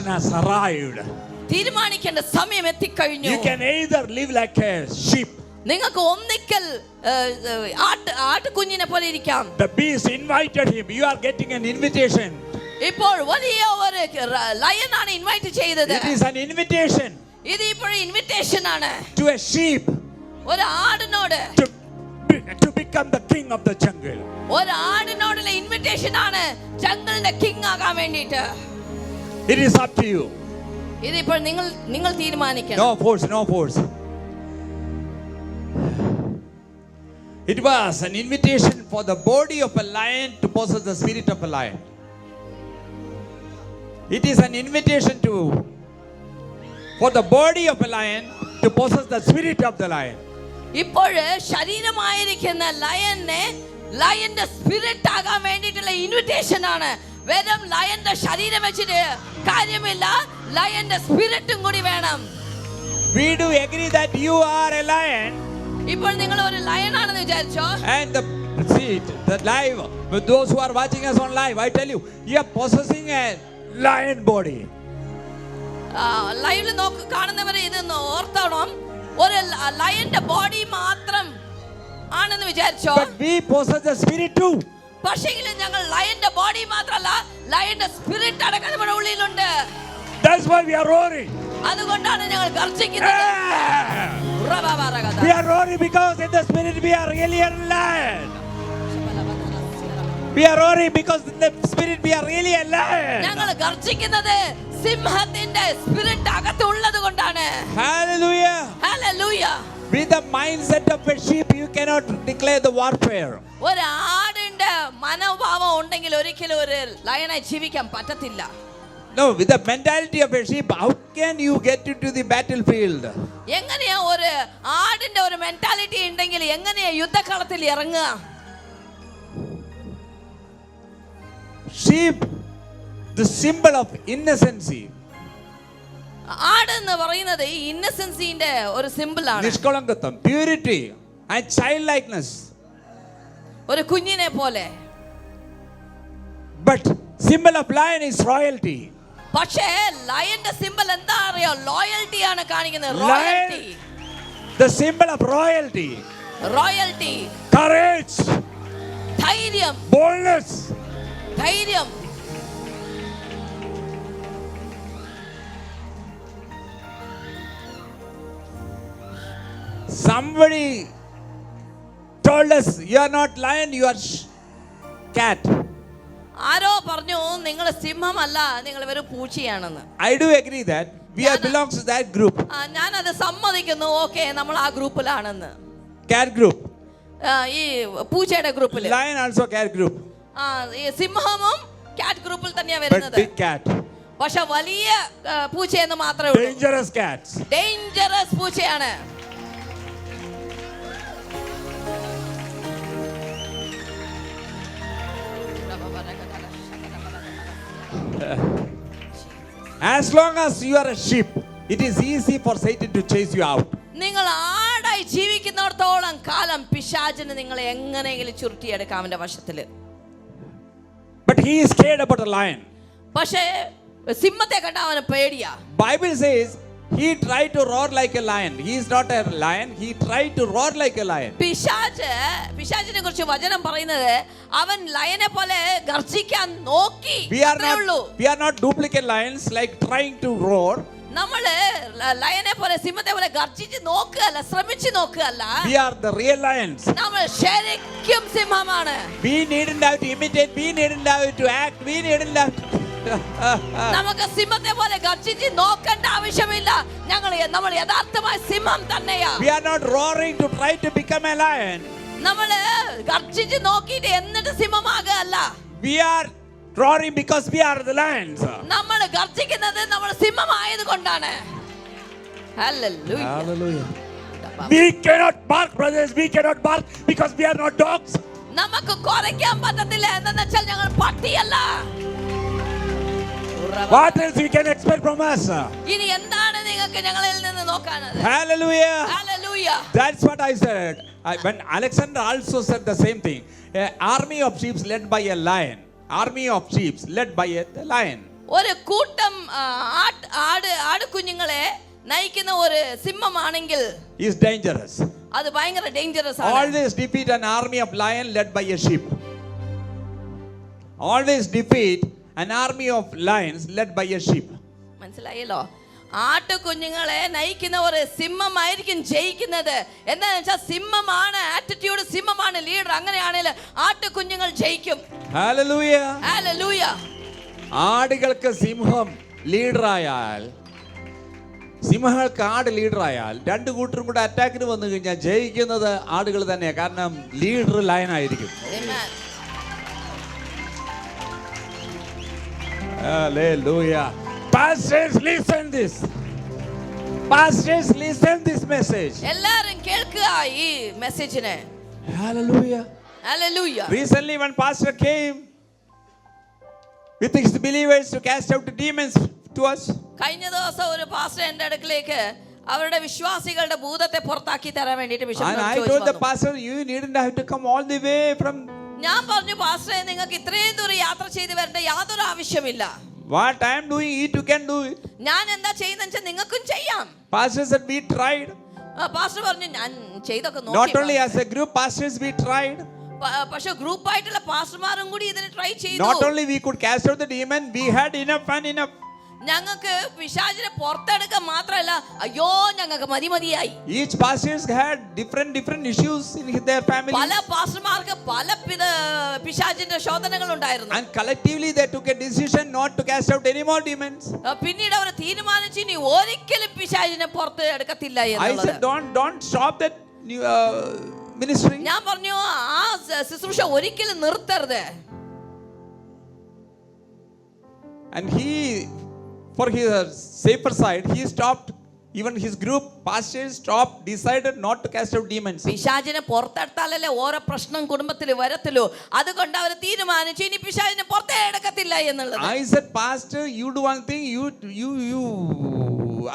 decision has arrived. തീരുമാനിക്കേണ്ട സമയം എത്തിക്കഴിഞ്ഞു. You can either live like a sheep. നിങ്ങൾക്ക് ഒന്നിക്കൽ ആട്ടുകുഞ്ഞിനെ പോലെ ഇരിക്കാം. The beast invited him. You are getting an invitation. ഇപ്പോൾ വലിയ ഒരു ലയൺ ആണ് ഇൻവൈറ്റ് ചെയ്തത്. It is an invitation. ഇത് ഇപ്പോൾ ഇൻവിറ്റേഷൻ ആണ്. To a sheep. ഒരു ആടിനോട്. To become the king of the jungle. ഒരു ആടിനോടുള്ള ഇൻവിറ്റേഷൻ ആണ് ജംഗിളിന്റെ കിങ് ആകാൻ വേണ്ടിയിട്ട്. It is up to you. ഇത് ഇപ്പോൾ നിങ്ങൾ തീരുമാനിക്കണം. No force, no force. It was an invitation for the body of a lion to possess the spirit of a lion. It is an invitation for the body of a lion to possess the spirit of the lion. ഇപ്പോൾ ശരീരമായിരിക്കുന്ന ലയന്റെ spirit ആകാൻ വേണ്ടിയിട്ടുള്ള invitation ആണ്. വെറും ലയന്റെ ശരീരം വെച്ചിട്ട് കാര്യമില്ല, ലയന്റെ സ്പിരിറ്റും കൂടി വേണം. We do agree that you are a lion. ഇപ്പോൾ നിങ്ങൾ ഒരു ലയൺ ആണെന്ന് വിചാരിച്ചോ? And the live, with those who are watching us on live, I tell you, you are possessing a lion body. ലൈവിൽ കാണുന്നവരെ ഇത് ഓർത്തോണം, ഒരു ലയന്റെ ബോഡി മാത്രം ആണെന്ന് വിചാരിച്ചോ? But we possess the spirit too. പക്ഷേങ്കിൽ ഞങ്ങൾ ലയന്റെ ബോഡി മാത്രമല്ല, ലയന്റെ സ്പിരിറ്റ് അടക്കം നമ്മുടെ ഉള്ളിലുണ്ട്. That's why we are roaring. അതുകൊണ്ടാണ് ഞങ്ങൾ ഗർജിക്കുന്നത്. We are roaring because in the spirit we are really a lion. We are roaring because in the spirit we are really a lion. ഞങ്ങൾ ഗർജിക്കുന്നത് സിംഹത്തിന്റെ spirit അകത്തുള്ളത് കൊണ്ടാണ്. Hallelujah. Hallelujah. With the mindset of a sheep you cannot declare the warfare. ഒരു ആടിന്റെ മനോഭാവം ഉണ്ടെങ്കിൽ ഒരിക്കലും ഒരു ലയണായി ജീവിക്കാൻ പറ്റത്തില്ല. No, with the mentality of a sheep, how can you get into the battlefield? എങ്ങനെയാ ഒരു ആടിന്റെ ഒരു മെന്റാലിറ്റി ഉണ്ടെങ്കിൽ എങ്ങനെയാ യുദ്ധക്കളത്തിൽ ഇറങ്ങുക? Sheep, the symbol of innocency. ആട് എന്ന് പറയുന്നത് ഇന്നസെൻസിന്റെ ഒരു സിമ്പിൾ ആണ്. നിഷ്കളങ്കത്വം, purity and childlikeness. ഒരു കുഞ്ഞിനെ പോലെ. But symbol of lion is royalty. പക്ഷേ ലയന്റെ സിമ്പിൾ എന്താ അറിയോ? ലോയൽറ്റി ആണ് കാണിക്കുന്നത്. Royalty. The symbol of royalty. Royalty. Courage. ധൈര്യം. Boldness. ധൈര്യം. Somebody told us you are not lion, you are cat. ആരോ പറഞ്ഞു നിങ്ങൾ സിംഹമല്ല, നിങ്ങൾ വെറും പൂച്ചയാണെന്ന്. I do agree that we belongs to that group. ഞാൻ അത് സമ്മതിക്കുന്നു. ഓക്കേ, നമ്മൾ ആ ഗ്രൂപ്പിലാണെന്ന്. Cat group. ഈ പൂച്ചയുടെ ഗ്രൂപ്പിൽ. Lion also cat group. ഈ സിംഹവും കാറ്റ് ഗ്രൂപ്പിൽ തന്നെയാ But വരുന്നത്. big cat. പക്ഷെ വലിയ പൂച്ചയെന്ന് മാത്രമേ ഉള്ളൂ. Dangerous cats. ഡേഞ്ചറസ് പൂച്ചയാണ്. As long as you are a sheep, it is easy for Satan to chase you out. നിങ്ങൾ ആടായി ജീവിക്കുന്നിടത്തോളം കാലം പിശാചിന് നിങ്ങളെ എങ്ങനെയെങ്കിലും ചുരുട്ടിയെടുക്കാം അവന്റെ വശത്തില്. But he is scared about a lion. പക്ഷേ സിംഹത്തെ കണ്ട അവന് പേടിയാ. Bible says he tried to roar like a lion. He is not a lion. He tried to roar like a lion. പിശാചിനെ കുറിച്ച് വചനം പറയുന്നത് അവൻ ലയനെ പോലെ ഗർജിക്കാൻ നോക്കി. We are not duplicate lions like trying to roar. നമ്മള് ലയനെ പോലെ സിംഹത്തെ പോലെ ഗർജിച്ച് നോക്കുകയല്ല, ശ്രമിച്ചു നോക്കുകയല്ല. We are the real lions. നമ്മൾ ശരിക്കും സിംഹമാണ്. We needn't have to imitate. We needn't have to act. We needn't have to നമുക്ക് സിംഹത്തെ പോലെ ഗർജിച്ച് നോക്കേണ്ട ആവശ്യമില്ല. നമ്മൾ യഥാർത്ഥമായ സിംഹം തന്നെയാ. We are not roaring to try to become a lion. നമ്മള് ഗർജിച്ച് നോക്കിയിട്ട് എന്നിട്ട് സിംഹമാകല്ല. We are roaring because we are the lions. നമ്മൾ ഗർജിക്കുന്നത് നമ്മൾ സിംഹമായത് കൊണ്ടാണ്. Hallelujah. Hallelujah. We cannot bark, brothers. We cannot bark because we are not dogs. നമുക്ക് കുറയ്ക്കാൻ പറ്റത്തില്ല. എന്താണെന്ന് വെച്ചാൽ ഞങ്ങൾ പട്ടിയല്ല. What else we can expect from us? ഇനി എന്താണ് നിങ്ങൾക്ക് ഞങ്ങളിൽ നിന്ന് നോക്കാനത്? Hallelujah. Hallelujah. That's what I said. When Alexander also said the same thing. An army of sheep led by a lion. Army of sheep led by a lion. ഒരു കൂട്ടം ആട് കുഞ്ഞുങ്ങളെ നയിക്കുന്ന ഒരു സിംഹമാണെങ്കിൽ is dangerous. അത് ഭയങ്കര ഡേഞ്ചറസ് ആണ്. Always defeat an army of lion led by a sheep. Always defeat an army of lions led by a sheep. മനസ്സിലായല്ലോ? ആട്ടുകുഞ്ഞുങ്ങളെ നയിക്കുന്ന ഒരു സിംഹമായിരിക്കും ജയിക്കുന്നത്. എന്താണെന്ന് വെച്ചാൽ സിംഹമാണ് ആറ്റിറ്റ്യൂഡ്, സിംഹമാണ് ലീഡർ. അങ്ങനെയാണെങ്കിൽ ആട്ടുകുഞ്ഞുങ്ങൾ ജയിക്കും. Hallelujah. ഹല്ലേലൂയ. ആടുകൾക്ക് സിംഹം ലീഡറായാൽ, സിംഹങ്ങൾക്ക് ആട് ലീഡറായാൽ, രണ്ടു കൂട്ടരും കൂടെ അറ്റാക്കിന് വന്നു കഴിഞ്ഞാൽ ജയിക്കുന്നത് ആടുകൾ തന്നെയാണ്. കാരണം leader ലയനായിരിക്കും. Amen. Hallelujah. Pastors, listen this. Pastors, listen this message. എല്ലാരും കേൾക്കുക ഈ മെസ്സേജിനെ. Hallelujah. Hallelujah. Recently one pastor came with his believers to cast out the demons to us. കഴിഞ്ഞ ദിവസം ഒരു പാസ്റ്റർ എൻ്റെ അടുക്കലേക്ക് അവരുടെ വിശ്വാസികളുടെ ഭൂതത്തെ പുറത്താക്കി തരാൻ വേണ്ടിയിട്ട് And I told the pastor, you needn't have to come all the way from. ഞാൻ പറഞ്ഞു, പാസ്റ്ററെ നിങ്ങൾക്ക് ഇത്രയും ദൂരം യാത്ര ചെയ്ത് വരേണ്ട യാതൊരു ആവശ്യമില്ല. What I am doing, you can do it. ഞാൻ എന്താ ചെയ്യുന്നത് വെച്ചാൽ നിങ്ങൾക്കും ചെയ്യാം. Pastor said we tried. Pastor പറഞ്ഞു ഞാൻ ചെയ്തൊക്കെ Not നോക്കി. only as a group, pastors we tried. പക്ഷെ ഗ്രൂപ്പ് ആയിട്ടുള്ള പാസ്റ്റർമാരും കൂടി ഇതിനെ ട്രൈ ചെയ്തു. Not only we could cast out the demon, we had enough and enough. ഞങ്ങൾക്ക് പിശാചിനെ പുറത്തെടുക്കാൻ മാത്രമല്ല, അയ്യോ ഞങ്ങൾക്ക് മതിയായി. Each pastors had different issues in their family. പല പാസ്റ്റർമാർക്ക് പല പിശാചിന്റെ ശോധനകൾ ഉണ്ടായിരുന്നു. And collectively they took a decision not to cast out any more demons. പിന്നീട് അവർ തീരുമാനിച്ചു ഇനി ഒരിക്കലും പിശാചിനെ പുറത്ത് എടുക്കത്തില്ല I എന്നുള്ളത്. said don't stop that ministry. ഞാൻ പറഞ്ഞു ആ ശുശ്രൂഷ ഒരിക്കലും നിർത്തരുത്. And he, for his safer side, he stopped. Even his group pastors stopped, decided not to cast out demons. പിശാചിനെ പുറത്തെടുത്താലല്ലേ ഓരോ പ്രശ്നം കുടുംബത്തിൽ വരത്തുള്ളൂ. അതുകൊണ്ട് അവർ തീരുമാനിച്ചു ഇനി പിശാചിനെ പുറത്തേ എടുക്കത്തില്ല എന്നുള്ളത്. I said, Pastor, you do one thing. You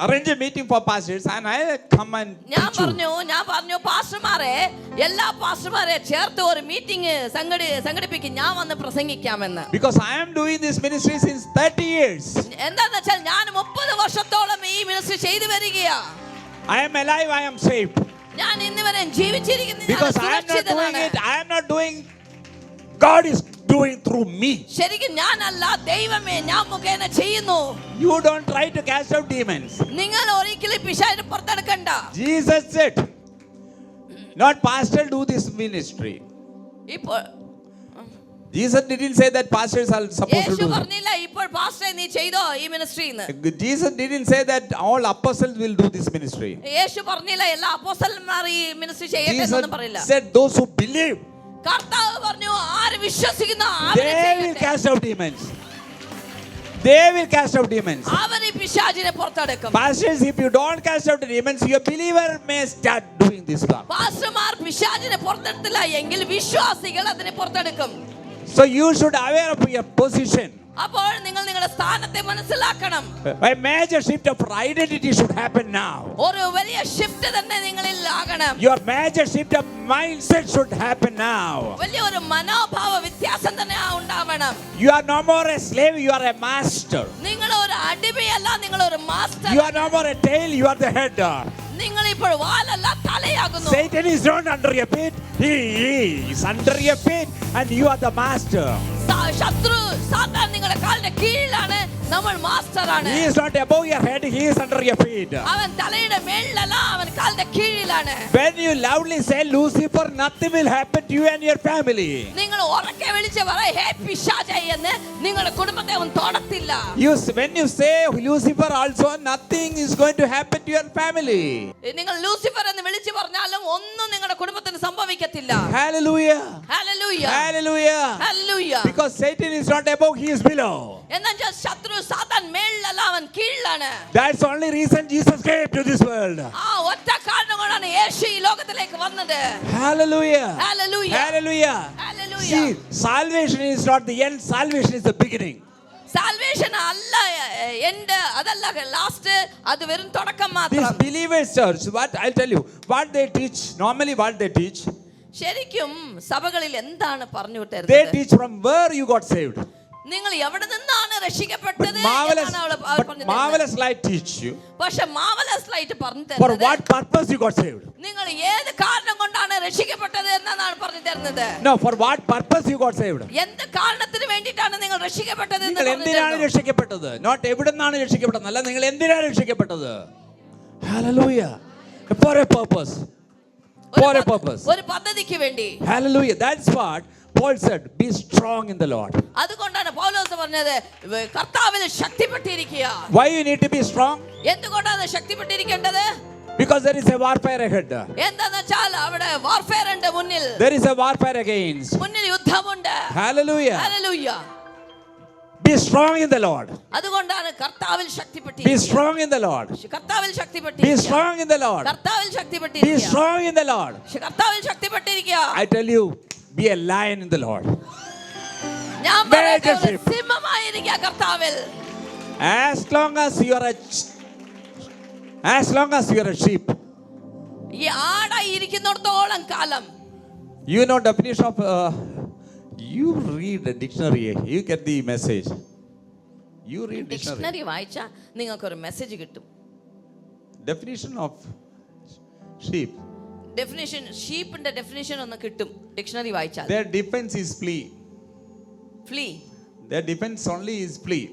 arrange a meeting for pastors, and I come and ഞാൻ teach you. പറഞ്ഞു പാസ്റ്റർമാരെ, എല്ലാ പാസ്റ്റർമാരെ ചേർത്ത് ഒരു മീറ്റിംഗ് സംഘടിപ്പിക്കും, ഞാൻ വന്ന് പ്രസംഗിക്കാമെന്ന്. Because I am doing this ministry since 30 years. എന്താന്ന് വെച്ചാൽ ഞാൻ 30 വർഷത്തോളം ഈ മിനിസ്ട്രി ചെയ്തു വരികയാ. I am alive. I am saved. ഞാൻ ഇന്ന് വരെ ജീവിച്ചിരിക്കുന്നു. Because I am not doing it. I am not doing. God is doing through me. ശരിക്കും ഞാനല്ല, ദൈവമേ ഞാൻ മുഖേന ചെയ്യുന്നു. You don't try to cast out demons. നിങ്ങൾ ഒരിക്കലും പിശാചിനെ പുറത്തെടുക്കണ്ട. Jesus said, not pastor do this ministry. ഇപ്പോൾ Jesus didn't say that pastors are supposed to Yeshu do it. പറഞ്ഞില്ല ഇപ്പോൾ പാസ്റ്റർ നീ ചെയ്തോ ഈ മിനിസ്ട്രിന്ന്. Jesus didn't say that all apostles will do this ministry. യേശു പറഞ്ഞില്ല എല്ലാ അപ്പോസ്തലന്മാർ ഈ മിനിസ്ട്രി ചെയ്യട്ടെ Jesus എന്നൊന്നും പറയില്ല. said those who believe, കർത്താവ് പറഞ്ഞു ആര് വിശ്വസിക്കുന്നു they will cast out demons. They will cast out demons. അവർ ഈ പിശാചിനെ പുറത്തെടുക്കും. Pastors, if you don't cast out demons, your believer may start doing this work. പാസ്റ്റർമാർ പിശാചിനെ പുറത്തെടുത്തില്ല എങ്കിൽ വിശ്വാസികൾ അതിനെ പുറത്തെടുക്കും. So you should aware of your position. അപ്പോൾ നിങ്ങൾ നിങ്ങളുടെ സ്ഥാനത്തെ മനസ്സിലാക്കണം. A major shift of identity should happen now. ഒരു വലിയ ഷിഫ്റ്റ് തന്നെ നിങ്ങളിൽ ആകണം. Your major shift of mindset should happen now. വലിയ ഒരു മനോഭാവ വ്യത്യാസം തന്നെ ഉണ്ടാവണം. You are no more a slave, you are a master. നിങ്ങൾ ഒരു അടിമയല്ല, നിങ്ങൾ ഒരു master. You are no more a tail, you are the head. നിങ്ങൾ ഇപ്പോൾ വാലല്ല തലയാകുന്നു. Satan is not under your feet, he is under your feet and you are the master. ശത്രു സാത്താൻ നിങ്ങളുടെ കാലിന്റെ കീഴിലാണ്, നമ്മൾ മാസ്റ്റർ ആണ്. He is not above your head, he is under your feet. അവൻ തലയുടെ മേളിലല്ല, അവൻ കാലിന്റെ കീഴിലാണ്. When you loudly say Lucifer, nothing will happen to you and your family. നിങ്ങൾ ഉറക്കെ വിളിച്ച് പറയ് ഹേ പിശാചേ എന്ന്, നിങ്ങളുടെ കുടുംബത്തെ അവൻ തൊടത്തില്ല. When you say Lucifer also, nothing is going to happen to your family. നിങ്ങൾ ലൂസിഫർ എന്ന് വിളിച്ചു പറഞ്ഞാലും ഒന്നും നിങ്ങളുടെ കുടുംബത്തിന് സംഭവിക്കത്തില്ല. Hallelujah. Hallelujah. Hallelujah. Hallelujah. Because Satan is not above, he is below. എന്നാൽ ശത്രു സാത്താൻ മേളിലല്ല, അവൻ കീഴിലാണ്. That's the only reason Jesus came to this world. ആ ഒറ്റ കാരണം കൊണ്ടാണ് യേശു ഈ ലോകത്തിലേക്ക് വന്നത്. Hallelujah. Hallelujah. Hallelujah. Hallelujah. See, salvation is not the end, salvation is the beginning. Salvation അല്ല എൻഡ്, അതല്ല ലാസ്റ്റ്, അത് വെറും തുടക്കം This മാത്രം. believers church, what I'll tell you, what they teach, normally what they teach, ശരിക്കും സഭകളിൽ എന്താണ് പറഞ്ഞു they വിട്ടത്? teach from where you got saved. നിങ്ങൾ എവിടെ നിന്നാണ് രക്ഷിക്കപ്പെട്ടത് Marvelous, എന്നാണ് അവൾ but പറഞ്ഞു marvelous light teach you പക്ഷെ മാർവലസ് ലൈറ്റ് പറഞ്ഞു for തരുന്നത് what purpose you got saved. നിങ്ങൾ ഏത് കാരണം കൊണ്ടാണ് രക്ഷിക്കപ്പെട്ടത് എന്നാണ് പറഞ്ഞു തരുന്നത്. No, for what purpose you got saved. എന്ത് കാരണത്തിന് വേണ്ടിയിട്ടാണ് നിങ്ങൾ രക്ഷിക്കപ്പെട്ടത് എന്ന് നിങ്ങൾ പറഞ്ഞു എന്തിനാണ് തരുന്നു. രക്ഷിക്കപ്പെട്ടത്? നോട്ട് എവിടുന്നാണ് രക്ഷിക്കപ്പെട്ടത്, അല്ല നിങ്ങൾ എന്തിനാണ് രക്ഷിക്കപ്പെട്ടത്. Hallelujah. For a purpose. For a purpose. ഒരു പദ്ധതിക്ക് വേണ്ടി. Hallelujah. That's what Paul said, be strong in the Lord. അതുകൊണ്ടാണ് പൗലോസ് പറഞ്ഞത് കർത്താവിൽ ശക്തിപ്പെട്ടിരിക്കുക. Why you need to be strong? എന്തുകൊണ്ടാണ് ശക്തിപ്പെട്ടിരിക്കേണ്ടത്? Because there is a warfare ahead. എന്താന്ന് വെച്ചാൽ അവിടെ വാർഫെയർ ഉണ്ട് മുന്നിൽ. There is a warfare against. മുന്നിൽ യുദ്ധമുണ്ട്. Hallelujah. Hallelujah. Be strong in the Lord. അതുകൊണ്ടാണ് കർത്താവിൽ ശക്തിപ്പെട്ടിരിക്കുക. Be strong in the Lord. കർത്താവിൽ Be ശക്തിപ്പെട്ടിരിക്കുക. strong in the Lord. കർത്താവിൽ Be ശക്തിപ്പെട്ടിരിക്കുക. strong in the Lord. കർത്താവിൽ ശക്തിപ്പെട്ടിരിക്കുക. I tell you, be a lion in the Lord. ഞാൻ പറയട്ടെ, Major ഒരു സിംഹമായിരിക്കുക കർത്താവിൽ. As long as you are a sheep, ഈ ആടായി ഇരിക്കുന്നിടത്തോളം കാലം. you know definition of you read the dictionary, you get the message. You read dictionary. Dictionary വായിച്ചാൽ നിങ്ങൾക്കൊരു message കിട്ടും. Definition of sheep. Definition, ഷീപ്പിന്റെ ഡെഫിനിഷൻ ഒന്ന് കിട്ടും ഡിക്ഷണറി വായിച്ചാൽ. Their defense is flee. Flee. Their defense only is flee.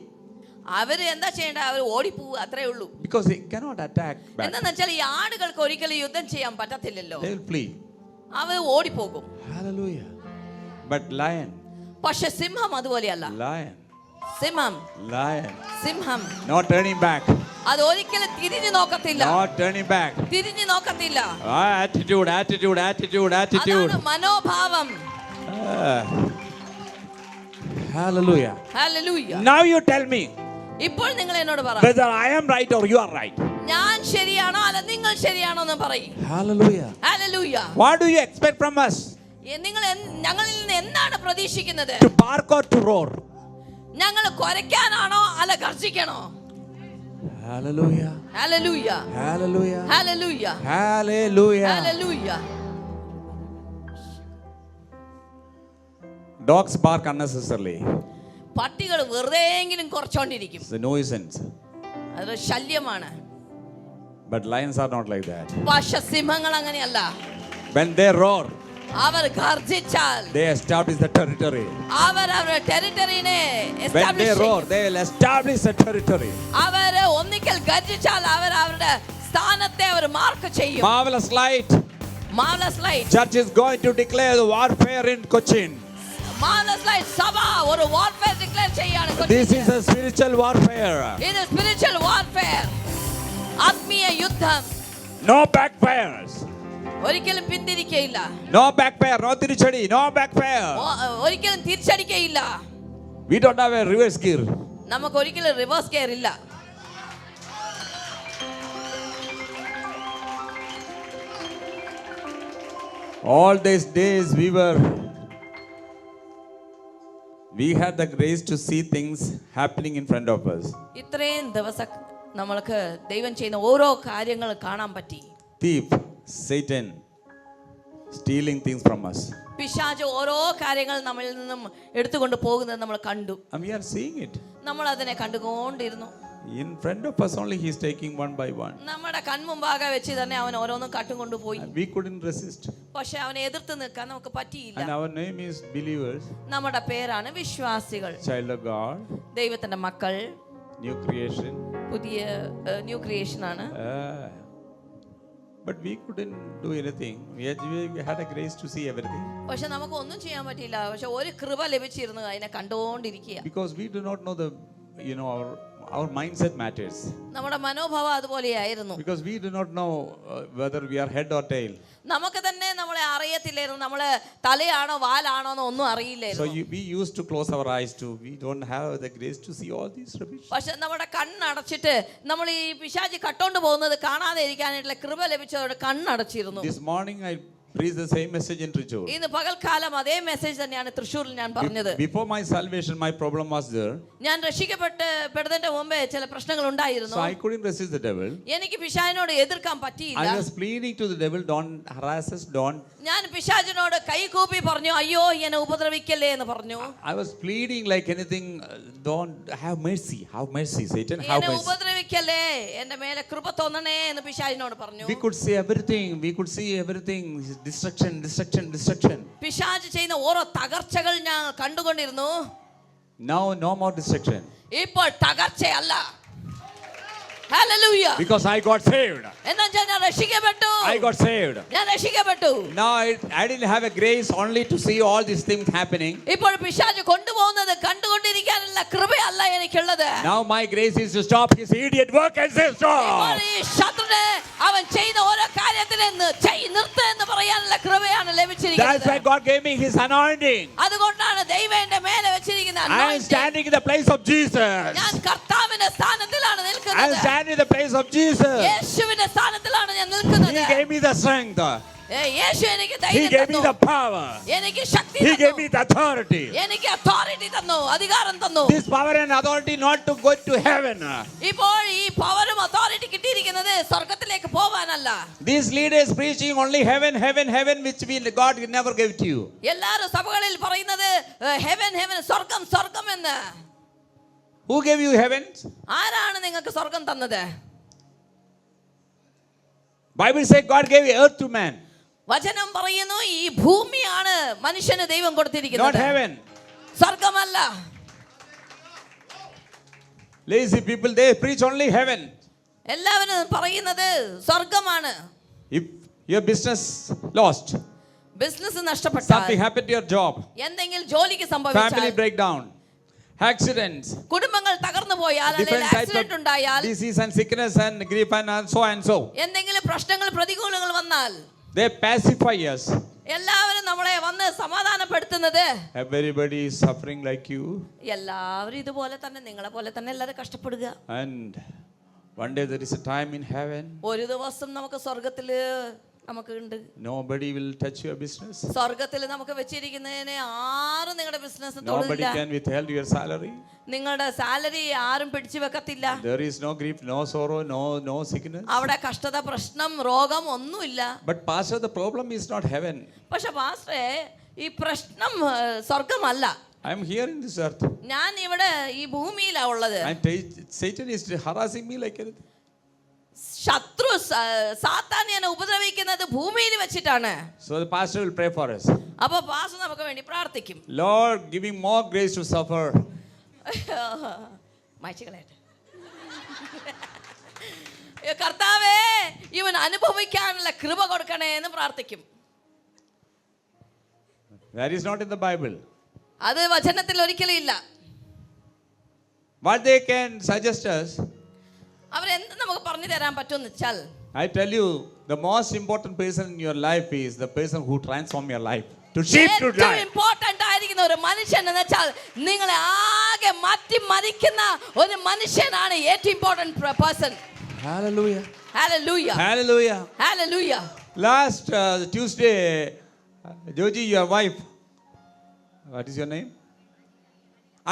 അവര് എന്താ ചെയ്യേണ്ട? അവർ ഓടിപ്പോവുക, അത്രേ ഉള്ളൂ. Because they cannot attack back. എന്താന്ന് വെച്ചാൽ ഈ ആടുകൾക്ക് ഒരിക്കലും യുദ്ധം ചെയ്യാൻ പറ്റത്തില്ലല്ലോ. They will flee. Our ഓടിപ്പോകും. Hallelujah. But lion. പക്ഷെ സിംഹം അതുപോലെയല്ല. Lion. സിംഹം. Lion. സിംഹം. Not turning back. അത് ഒരിക്കലും തിരിഞ്ഞു നോക്കത്തില്ല. Not turning back. തിരിഞ്ഞു നോക്കത്തില്ല. Attitude. അതാണ് മനോഭാവം. Hallelujah. Hallelujah. Now you tell me ഇപ്പോൾ നിങ്ങൾ എന്നോട് പറ, whether I am right or you are right. ഞാൻ ശരിയാണോ അല്ല നിങ്ങൾ ശരിയാണോ എന്ന് പറയും. Hallelujah. Hallelujah. What do you expect from us? നിങ്ങൾ ഞങ്ങളിൽ നിന്ന് എന്താണ് പ്രതീക്ഷിക്കുന്നത്? To bark or to roar? ഞങ്ങൾ കുരയ്ക്കാനാണോ അല്ല ഗർജിക്കണോ? Hallelujah. Hallelujah. Hallelujah. Hallelujah. Hallelujah. Hallelujah. Dogs bark unnecessarily. പട്ടികൾ വെറുതെയെങ്കിലും കുറച്ചോണ്ടിരിക്കും. It's a nuisance. അതൊരു ശല്യമാണ്. But lions are not like that. പക്ഷെ സിംഹങ്ങൾ അങ്ങനെയല്ല. When they roar, our ഗർജിച്ചാൽ they establish the territory. അവർ അവരുടെ ടെറിട്ടറിനെ When they roar, they will establish the territory. അവർ ഒന്നിക്കൽ ഗർജിച്ചാൽ അവർ അവരുടെ സ്ഥാനത്തെ അവർ mark ചെയ്യും. Marvelous light. Marvelous light. Church is going to declare the warfare in Cochin. Marvelous light സഭ ഒരു warfare declare ചെയ്യാണ്. This is a spiritual warfare. ഇത് spiritual warfare. ആത്മീയ യുദ്ധം. No backfires. ഒരിക്കലും പിന്തിരിക്കയില്ല. No backfire, no തിരിച്ചടി, no backfire. ഒരിക്കലും തിരിച്ചടിക്കയില്ല. We don't have a reverse gear. നമുക്ക് ഒരിക്കലും റിവേഴ്സ് ഗിയർ ഇല്ല. All these days we had the grace to see things happening in front of us. ഇത്രയും ദിവസം നമ്മൾക്ക് ദൈവം ചെയ്യുന്ന ഓരോ കാര്യങ്ങൾ കാണാൻ പറ്റി. Thief, Satan, stealing things from us. പിശാച് ഓരോ കാര്യങ്ങൾ നമ്മളിൽ നിന്നും എടുത്തുകൊണ്ട് പോകുന്നത് നമ്മൾ കണ്ടു. And we are seeing it. നമ്മൾ അതിനെ കണ്ടുകൊണ്ടിരുന്നു. In front of us only he is taking one by one. നമ്മുടെ കൺമുമ്പാകെ വെച്ച് തന്നെ അവൻ ഓരോന്നും കാട്ടുകൊണ്ട് പോയി. And we couldn't resist. പക്ഷെ അവനെ എതിർത്ത് നിൽക്കാൻ നമുക്ക് പറ്റിയില്ല. And our name is believers. നമ്മുടെ പേരാണ് വിശ്വാസികൾ. Child of God. ദൈവത്തിന്റെ മക്കൾ. New creation. പുതിയ ന്യൂ ക്രിയേഷൻ ആണ്. But we couldn't do anything. We had a grace to see everything. പക്ഷെ നമുക്ക് ഒന്നും ചെയ്യാൻ പറ്റിയില്ല. പക്ഷെ ഒരു കൃപ ലഭിച്ചിരുന്നു അതിനെ കണ്ടുകൊണ്ടിരിക്കുക. Because we do not know our mindset matters. നമ്മുടെ മനോഭാവം അതുപോലെയായിരുന്നു. Because we do not know whether we are head or tail. നമുക്ക് തന്നെ നമ്മളെ അറിയത്തില്ലായിരുന്നു. നമ്മള് തലയാണോ വാലാണോ ഒന്നും അറിയില്ലായിരുന്നു. So we used to close our eyes too. We don't have the grace to see all these rubbish. പക്ഷെ നമ്മുടെ കണ്ണടച്ചിട്ട് നമ്മൾ ഈ പിശാചി കട്ടോണ്ട് പോകുന്നത് കാണാതെ ഇരിക്കാനായിട്ടുള്ള കൃപ ലഭിച്ചതോടെ കണ്ണടച്ചിരുന്നു. This morning I preach the same message in Trichur. ഇന്ന് പകൽക്കാലം അതേ മെസ്സേജ് തന്നെയാണ് തൃശ്ശൂരിൽ ഞാൻ പറഞ്ഞത്. Before my salvation, my problem was there. ഞാൻ രക്ഷിക്കപ്പെട്ടതിന്റെ മുമ്പേ ചില പ്രശ്നങ്ങൾ ഉണ്ടായിരുന്നു. So I couldn't resist the devil. എനിക്ക് പിശാചിനോട് എതിർക്കാൻ പറ്റിയില്ല. I was pleading to the devil, don't harass us, don't. ഞാൻ പിശാചിനോട് കൈകൂപ്പി പറഞ്ഞു, അയ്യോ എന്നെ ഉപദ്രവിക്കല്ലേ എന്ന് പറഞ്ഞു. I was pleading like anything, don't have mercy, Satan, have എന്നെ mercy. ഉപദ്രവിക്കല്ലേ, എന്റെ മേലെ കൃപ തോന്നണേ എന്ന് പിശാചിനോട് പറഞ്ഞു. We could see everything, destruction. പിശാച് ചെയ്യുന്ന ഓരോ തകർച്ചകൾ ഞാൻ കണ്ടുകൊണ്ടിരുന്നു. Now no more destruction. ഇപ്പോൾ തകർച്ചയല്ല. Hallelujah. Because I got saved. എന്നാ ഞാൻ രക്ഷിക്കപ്പെട്ടു. I got saved. ഞാൻ രക്ഷിക്കപ്പെട്ടു. Now I didn't have a grace only to see all these things happening. ഇപ്പോൾ പിശാച് കൊണ്ടുപോകുന്നത് കണ്ടുകൊണ്ടിരിക്കാനുള്ള കൃപയല്ല എനിക്കുള്ളത്. Now my grace is to stop his idiot work and say stop. ഇപ്പോൾ ഈ ശത്രുവിനെ അവൻ ചെയ്യുന്ന ഓരോ കാര്യത്തിനെ നിർത്ത് എന്ന് പറയാനുള്ള കൃപയാണ് That's why ലഭിച്ചിരിക്കുന്നത്. God gave me his anointing. അതുകൊണ്ടാണ് ദൈവം എന്റെ മേലെ വെച്ചിരിക്കുന്ന I am anointing. standing in the place of Jesus. ഞാൻ കർത്താവിന്റെ സ്ഥാനത്തിലാണ് I am നിൽക്കുന്നത്. standing in the place of Jesus. യേശുവിന്റെ സ്ഥാനത്തിലാണ് ഞാൻ നിൽക്കുന്നത്. He gave me the strength. യേശു എനിക്ക് He ധൈര്യം gave me തന്നു. the power. എനിക്ക് ശക്തി He gave തന്നു. me the authority. എനിക്ക് അതോറിറ്റി തന്നു, അധികാരം തന്നു. This power and authority not to go to heaven. ഇപ്പോൾ ഈ പവറും അതോറിറ്റി കിട്ടിയിരിക്കുന്നത് സ്വർഗ്ഗത്തിലേക്ക് പോവാനല്ല. These leaders preaching only heaven, which God never gave to you. എല്ലാരും സഭകളിൽ പറയുന്നത് ഹെവൻ ഹെവൻ, സ്വർഗ്ഗം സ്വർഗ്ഗം എന്ന്. Who gave you heaven? ആരാണ് നിങ്ങൾക്ക് സ്വർഗ്ഗം തന്നത്? Bible says God gave earth to man, വചനം പറയുന്നു ഈ ഭൂമിയാണ് മനുഷ്യന് ദൈവം not കൊടുത്തിരിക്കുന്നത്, heaven. സ്വർഗ്ഗമല്ല. Lazy people, they preach only heaven. എല്ലാവരും പറയുന്നത് സ്വർഗ്ഗമാണ്. If your business lost, business നഷ്ടപ്പെട്ടാൽ, something happened to your job, എന്തെങ്കിലും ജോലിക്ക് family സംഭവിച്ചാൽ, breakdown, accidents, കുടുംബങ്ങൾ തകർന്നു പോയാൽ, അല്ലെങ്കിൽ different types ആക്സിഡന്റ് ഉണ്ടായാൽ, of disease and sickness and grief and so. എന്തെങ്കിലും പ്രശ്നങ്ങൾ പ്രതികൂലങ്ങൾ വന്നാൽ, They pacify us. എല്ലാവരും നമ്മളെ വന്ന് സമാധാനപ്പെടുത്തുന്നത്, Everybody is suffering like you. എല്ലാവരും ഇതുപോലെ തന്നെ, നിങ്ങളെ പോലെ തന്നെ എല്ലാവരും കഷ്ടപ്പെടുക. And one day there is a time in heaven. ഒരു ദിവസം നമുക്ക് സ്വർഗത്തില് നമുക്ക് ഉണ്ട്. Nobody will touch your business. സ്വർഗത്തിൽ നമുക്ക് വെച്ചിരിക്കുന്നതിനെ ആരും നിങ്ങളുടെ business Nobody തൊടില്ല. can withhold your salary. നിങ്ങളുടെ സാലറി ആരും പിടിച്ചു വെക്കത്തില്ല. There is no grief, no sorrow, no sickness. അവിടെ കഷ്ടത, പ്രശ്നം, രോഗം ഒന്നുമില്ല. But pastor, the problem is not heaven. പക്ഷെ പാസ്റ്ററെ, ഈ പ്രശ്നം സ്വർഗമല്ല. I am here in this earth. ഞാൻ ഇവിടെ ഈ ഭൂമിയിലാ ഉള്ളത്. And Satan is harassing me like anything. ശത്രു സാത്താൻ എന്നെ ഉപദ്രവിക്കുന്നത് ഭൂമിയിൽ വെച്ചിട്ടാണ്. So the pastor will pray for us. അപ്പൊ പാസ്റ്റർ നമുക്ക് വേണ്ടി പ്രാർത്ഥിക്കും. Lord, give me more grace to suffer. മായ്ച്ചുകളയട്ടെ. കർത്താവേ, ഇവൻ അനുഭവിക്കാനുള്ള കൃപ കൊടുക്കണേ എന്ന് പ്രാർത്ഥിക്കും. That is not in the Bible. അത് വചനത്തിൽ ഒരിക്കലും ഇല്ല. What they can suggest us, അവരെന്ത് നമുക്ക് പറഞ്ഞു തരാൻ പറ്റുമെന്ന് വെച്ചാൽ, I tell you, the most important person in your life is the person who transforms your life to sheep to ഏറ്റവും life. ഇമ്പോർട്ടന്റ് ആയിരിക്കുന്ന ഒരു മനുഷ്യൻ എന്ന് വെച്ചാൽ നിങ്ങളെ ആകെ മാറ്റി മറിക്കുന്ന ഒരു മനുഷ്യനാണ് ഏറ്റവും important person. Hallelujah. Hallelujah. Hallelujah. Hallelujah. Last Tuesday, Joji, your wife, what is your name?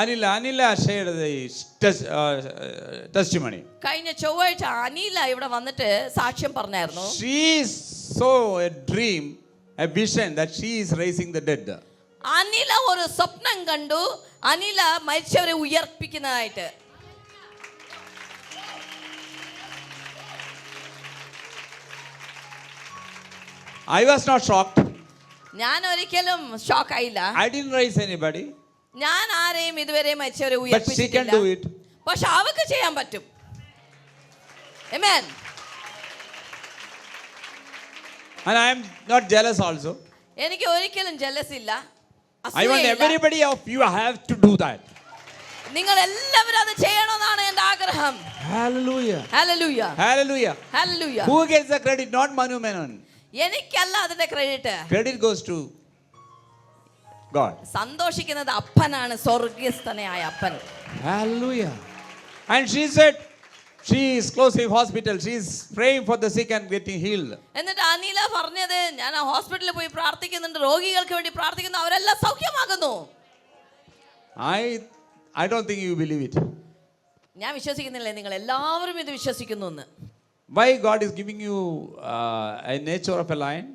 Anila shared the testimony. കഴിഞ്ഞ ചൊവ്വാഴ്ച അനില ഇവിടെ വന്നിട്ട് സാക്ഷ്യം പറഞ്ഞായിരുന്നു. She saw a dream, a vision that she is raising the dead. Anila ഒരു സ്വപ്നം കണ്ടു, അനില മരിച്ചവരെ ഉയർപ്പിക്കുന്നതായിട്ട്. I was not shocked. ഞാൻ ഒരിക്കലും ഷോക്ക് ആയില്ല. I didn't raise anybody. ഞാൻ ആരെയും ഇതുവരെ മരിച്ചവരെ But she can ഉയർപ്പിച്ചിട്ടില്ല. do it. പക്ഷെ അവൾക്ക് ചെയ്യാൻ പറ്റും. Amen. And I am not jealous also. എനിക്ക് ഒരിക്കലും ജലസ് ഇല്ല, I want അസൂയയില്ല. everybody of you have to do that. നിങ്ങൾ എല്ലാവരും അത് ചെയ്യണമെന്നാണ് എൻ്റെ ആഗ്രഹം. Hallelujah. Hallelujah. Hallelujah. Hallelujah. Who gets the credit? Not Manu Menon. എനിക്കല്ല അതിന്റെ credit. Credit goes to God. സന്തോഷിക്കുന്നത് അപ്പനാണ്, സ്വർഗസ്ഥനായ അപ്പൻ. Hallelujah. And she said, She is closing hospital. She is praying for the sick and getting healed. എന്നിട്ട് അനില പറഞ്ഞത് ഞാൻ ആ ഹോസ്പിറ്റലിൽ പോയി പ്രാർത്ഥിക്കുന്നുണ്ട്, രോഗികൾക്ക് വേണ്ടി പ്രാർത്ഥിക്കുന്നു, അവരെല്ലാം സൗഖ്യമാകുന്നു. I don't think you believe it. ഞാൻ വിശ്വസിക്കുന്നില്ലേ നിങ്ങൾ എല്ലാവരും ഇത് വിശ്വസിക്കുന്നു എന്ന്. Why God is giving you a nature of a lion?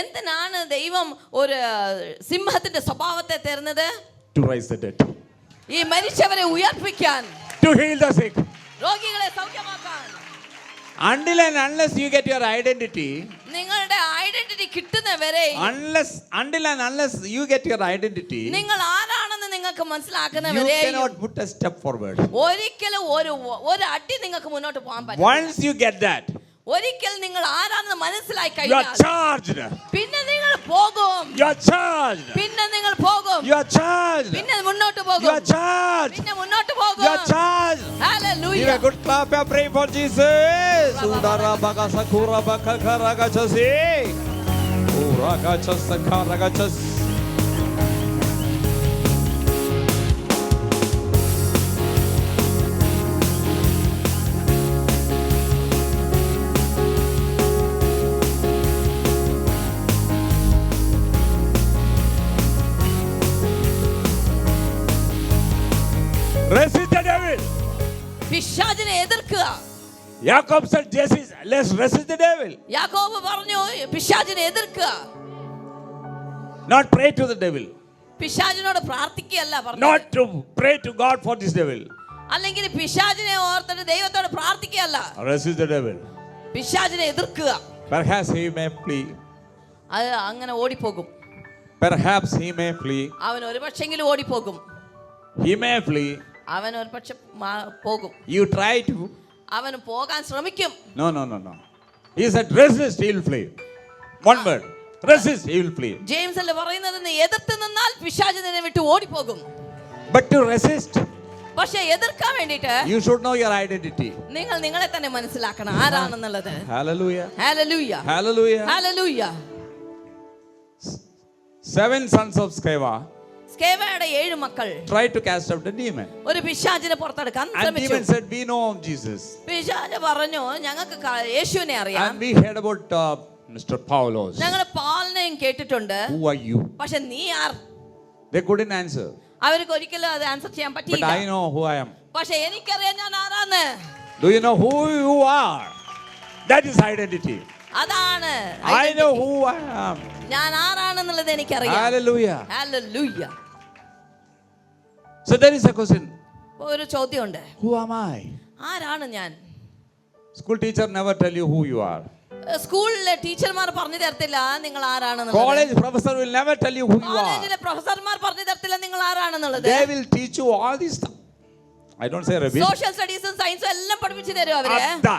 എന്തിനാണ് ദൈവം ഒരു സിംഹത്തിന്റെ സ്വഭാവത്തെ തരുന്നത്? To raise the dead. ഈ മരിച്ചവരെ ഉയർപ്പിക്കാൻ, To heal the sick. രോഗികളെ സൗഖ്യമാക്കാൻ. Until and unless you get your identity, നിങ്ങളുടെ identity കിട്ടുന്നവരെ, until and unless you get your identity, നിങ്ങൾ ആരാണെന്ന് നിങ്ങൾക്ക് you മനസ്സിലാക്കുന്നവരെ cannot put a step forward. ഒരിക്കലും ഒരു അടി നിങ്ങൾക്ക് മുന്നോട്ട് പോകാൻ പറ്റില്ല. Once you get that, ഒരിക്കൽ നിങ്ങൾ ആരാണെന്ന് മനസ്സിലായി you are കഴിഞ്ഞാൽ charged. പിന്നെ നിങ്ങൾ പോകും. You are charged. പിന്നെ നിങ്ങൾ പോകും. You are charged. പിന്നെ മുന്നോട്ട് You പോകും. are charged. പിന്നെ മുന്നോട്ട് പോകും. You are charged. Give hallelujah. a good clap and pray for Jesus. Sudara baga sakura baka karaga chasi. Uraga chasa karaga chas. Resist the devil. പിശാചിനെ എതിർക്കുക. Jacob said, Jesus, let's resist the devil. യാക്കോബ് പറഞ്ഞു പിശാചിനെ എതിർക്കുക. Not pray to the devil. പിശാചിനോട് പ്രാർത്ഥിക്കുകയല്ല പറഞ്ഞത്. Not to pray to God for this devil. അല്ലെങ്കിൽ പിശാചിനെ ഓർത്തിട്ട് ദൈവത്തോട് പ്രാർത്ഥിക്കുകയല്ല. Resist the devil. പിശാചിനെ എതിർക്കുക. Perhaps he may flee. അത് അങ്ങനെ ഓടിപ്പോകും. Perhaps he may flee. അവൻ ഒരു പക്ഷെങ്കിലും ഓടിപ്പോകും. He may flee. അവൻ ഒരു പക്ഷെ പോകും. You try to. അവൻ പോകാൻ ശ്രമിക്കും. No. He said, resist, he will flee. One word. Resist, he will flee. James അല്ലേ പറയുന്നത്, നീ എതിർത്ത് നിന്നാൽ പിശാച് നിന്നെ വിട്ട് ഓടിപ്പോകും. But to resist, പക്ഷെ എതിർക്കാൻ വേണ്ടിയിട്ട് you should know your identity. നിങ്ങൾ നിങ്ങളെ തന്നെ മനസ്സിലാക്കണം ആരാണെന്നുള്ളത്. Hallelujah. Hallelujah. Hallelujah. Hallelujah. 7 sons of Sceva സ്കേവയുടെ 7 മക്കൾ tried to cast out the demon. ഒരു പിശാചിനെ പുറത്തെടുക്കാൻ And ശ്രമിച്ചു. demon said, we know of Jesus. പിശാച് പറഞ്ഞു ഞങ്ങൾക്ക് യേശുവിനെ അറിയാം. And we heard about Mr. Paulos. ഞങ്ങൾ പാലിനെയും കേട്ടിട്ടുണ്ട്. Who are you? പക്ഷെ നീ ആർ? They couldn't answer. അവർക്ക് ഒരിക്കലും അത് ആൻസർ ചെയ്യാൻ But പറ്റിയില്ല. I know who I am. പക്ഷെ എനിക്കറിയാം ഞാൻ ആരാന്ന്. Do you know who you are? That is identity. അതാണ് I know who I am. ഞാൻ ആരാണെന്നുള്ളത് എനിക്കറിയാം. Hallelujah. Hallelujah. So there is a question. ഒരു ചോദ്യമുണ്ട്. Who am I? ആരാണ് ഞാൻ? School teacher never tell you who you are. സ്കൂളിലെ ടീച്ചർമാർ പറഞ്ഞു തരത്തില്ല നിങ്ങൾ ആരാണെന്നുള്ളത്. College professor will never tell you who you are. കോളേജിലെ പ്രൊഫസർമാർ പറഞ്ഞു തരത്തില്ല നിങ്ങൾ ആരാണെന്നുള്ളത്. They will teach you all this stuff. I don't say rubbish. Social സ്റ്റഡീസും സയൻസും എല്ലാം പഠിപ്പിച്ചു തരും അവര്. Adda.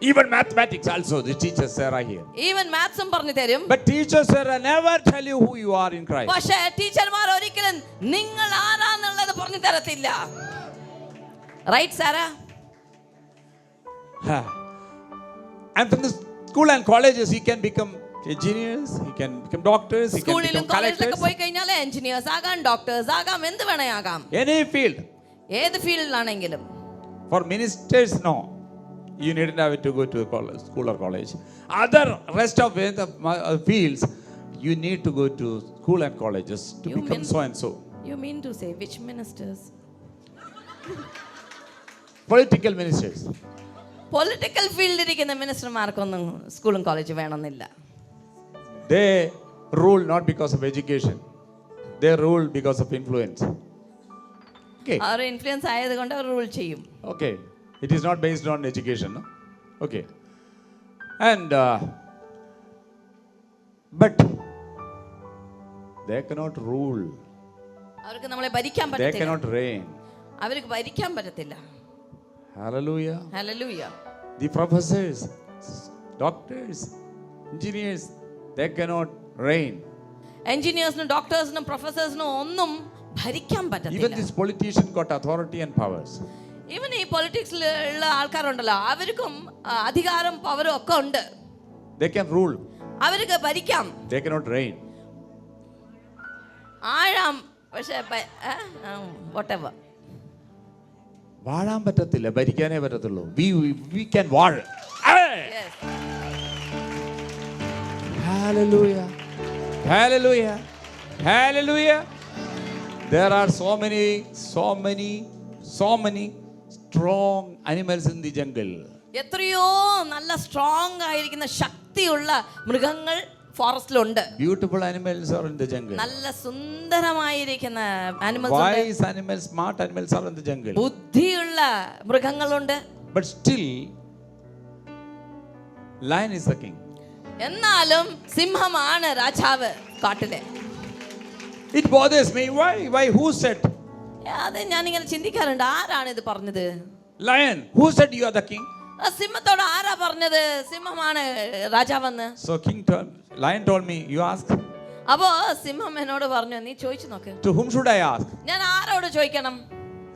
Even mathematics also the teachers are here. Even മാത്സും പറഞ്ഞു തരും. But teachers never tell you who you are in Christ. പക്ഷേ ടീച്ചർമാർ ഒരിക്കലും നിങ്ങൾ ആരാന്നുള്ളത് പറഞ്ഞു തരത്തില്ല. റൈറ്റ് സാറാ? And from the school and colleges he can become engineers, he can become doctors, he can സ്കൂളിലും become കോളേജിലൊക്കെ collectors. പോയി കഴിഞ്ഞാൽ എഞ്ചിനീയേഴ്സ് ആകാം, ഡോക്ടേഴ്സ് ആകാം, എന്ത് വേണേ ആകാം. Any field. ഏത് ഫീൽഡിലാണെങ്കിലും. For ministers, no. You needn't have to go to college, school or college. Other rest of the fields, you need to go to school and colleges to You become mean- so and so. You mean to say which ministers? Political ministers. Political ഫീൽഡിലിരിക്കുന്ന മിനിസ്റ്റർമാർക്കൊന്നും സ്കൂളും കോളേജും വേണമെന്നില്ല. They rule not because of education. They rule because of influence. Okay. അവർ influence ആയതുകൊണ്ട് അവർ rule ചെയ്യും. Okay. It is not based on education, no? Okay. And but they cannot rule. അവർക്ക് നമ്മളെ ഭരിക്കാൻ They പറ്റത്തില്ല. cannot reign. അവർക്ക് ഭരിക്കാൻ പറ്റത്തില്ല. Hallelujah. Hallelujah. The professors, doctors, engineers, they cannot reign. എഞ്ചിനീയേഴ്സിനും ഡോക്ടേഴ്സിനും പ്രൊഫസേഴ്സിനും ഒന്നും ഭരിക്കാൻ Even പറ്റത്തില്ല. this politician got authority and powers. Even ഈ പൊളിറ്റിക്സിലുള്ള ആൾക്കാരുണ്ടല്ലോ അവർക്കും അധികാരം പവറും ഒക്കെ ഉണ്ട്. They can rule. അവർക്ക് ഭരിക്കാം. They cannot reign. ആഴാം പക്ഷേ whatever. വാഴാൻ പറ്റത്തില്ല, ഭരിക്കാനേ പറ്റത്തുള്ളൂ. We can വാഴ. Yes. Hallelujah. Hallelujah. Hallelujah. There are so many strong animals in the jungle. എത്രയോ നല്ല സ്ട്രോങ് ആയിരിക്കുന്ന ശക്തിയുള്ള മൃഗങ്ങൾ ഫോറസ്റ്റിലുണ്ട്. Beautiful animals are in the jungle. നല്ല സുന്ദരമായിരിക്കുന്ന ആനിമൽസ് ഉണ്ട്. Wise animals, smart animals are in the jungle. ബുദ്ധിയുള്ള മൃഗങ്ങളുണ്ട്. But still, lion is the king. എന്നാലും സിംഹമാണ് രാജാവ് കാട്ടിലെ. It bothers me. Why? Who said? അത് ഞാനിങ്ങനെ ചിന്തിക്കാറുണ്ട്, ആരാണ് ഇത് പറഞ്ഞത്? Lion. Who said you are the king? സിംഹത്തോട് ആരാ പറഞ്ഞത് സിംഹമാണ് രാജാവെന്ന്? So lion told me, you ask. അപ്പോ സിംഹം എന്നോട് പറഞ്ഞു, നീ ചോദിച്ചു നോക്ക്. To whom should I ask? ഞാൻ ആരോട് ചോദിക്കണം?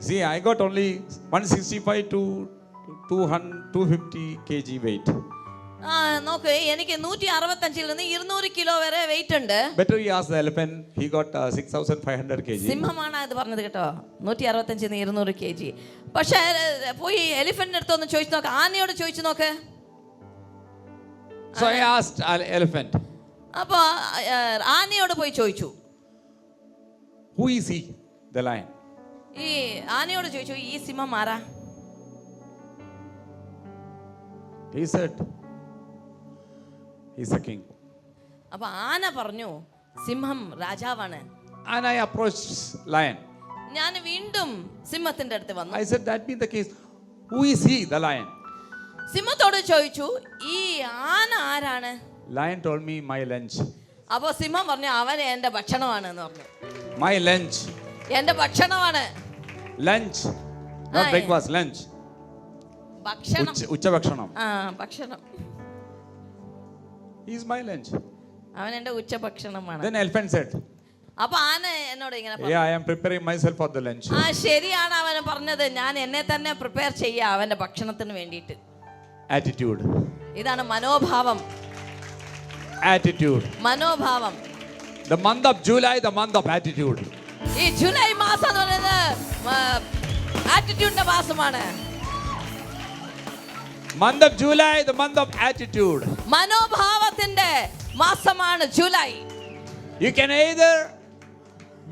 See, I got only 165 to 250 kg weight. നോക്ക്, എനിക്ക് 165 നിന്ന് 200 കിലോ വരെ വെയിറ്റ് ഉണ്ട്. Better you ask the elephant. He got 6500 kg. സിംഹമാണ് അത് പറഞ്ഞത് കേട്ടോ, 165 നിന്ന് 200 kg. പക്ഷേ പോയി എലിഫന്റിന്റെ അടുത്തൊന്ന് ചോദിച്ചു നോക്ക്, ആനയോട് ചോദിച്ചു നോക്ക്. So I asked elephant. അപ്പൊ ആനയോട് പോയി ചോദിച്ചു. Who is he? The lion. ഈ ആനയോട് ചോദിച്ചു, ഈ സിംഹം ആരാ? He said, he's a king. അപ്പൊ ആന പറഞ്ഞു, സിംഹം രാജാവാണ്. And I approached lion. ഞാൻ വീണ്ടും സിംഹത്തിന്റെ അടുത്ത് വന്നു. I said, that being the case, who is he? The lion. സിംഹത്തോട് ചോദിച്ചു, ഈ ആന ആരാണ്? Lion told me, my lunch. അപ്പൊ സിംഹം പറഞ്ഞു, അവൻ എന്റെ ഭക്ഷണമാണ് എന്ന് പറഞ്ഞു. My lunch. എന്റെ ഭക്ഷണമാണ്. Lunch. Not breakfast, lunch. ഭക്ഷണം. ഉച്ചഭക്ഷണം. ഭക്ഷണം. He is my lunch. അവൻ എന്റെ ഉച്ചഭക്ഷണമാണ്. Then elephant said, അപ്പൊ ആന എന്നോട് ഇങ്ങനെ പറഞ്ഞു, yeah, I am preparing myself for the lunch. ശരിയാണ് അവൻ പറഞ്ഞത്, ഞാൻ എന്നെ തന്നെ പ്രിപ്പയർ ചെയ്യാ അവന്റെ ഭക്ഷണത്തിന് വേണ്ടിയിട്ട്. Attitude. ഇതാണ് മനോഭാവം. Attitude. മനോഭാവം. The month of July, the month of attitude. ഈ ജൂലൈ മാസം എന്ന് പറയുന്നത് ആറ്റിറ്റ്യൂഡിന്റെ മാസമാണ്. Month of July, the month of attitude. മനോഭാവത്തിന്റെ മാസമാണ് July. You can either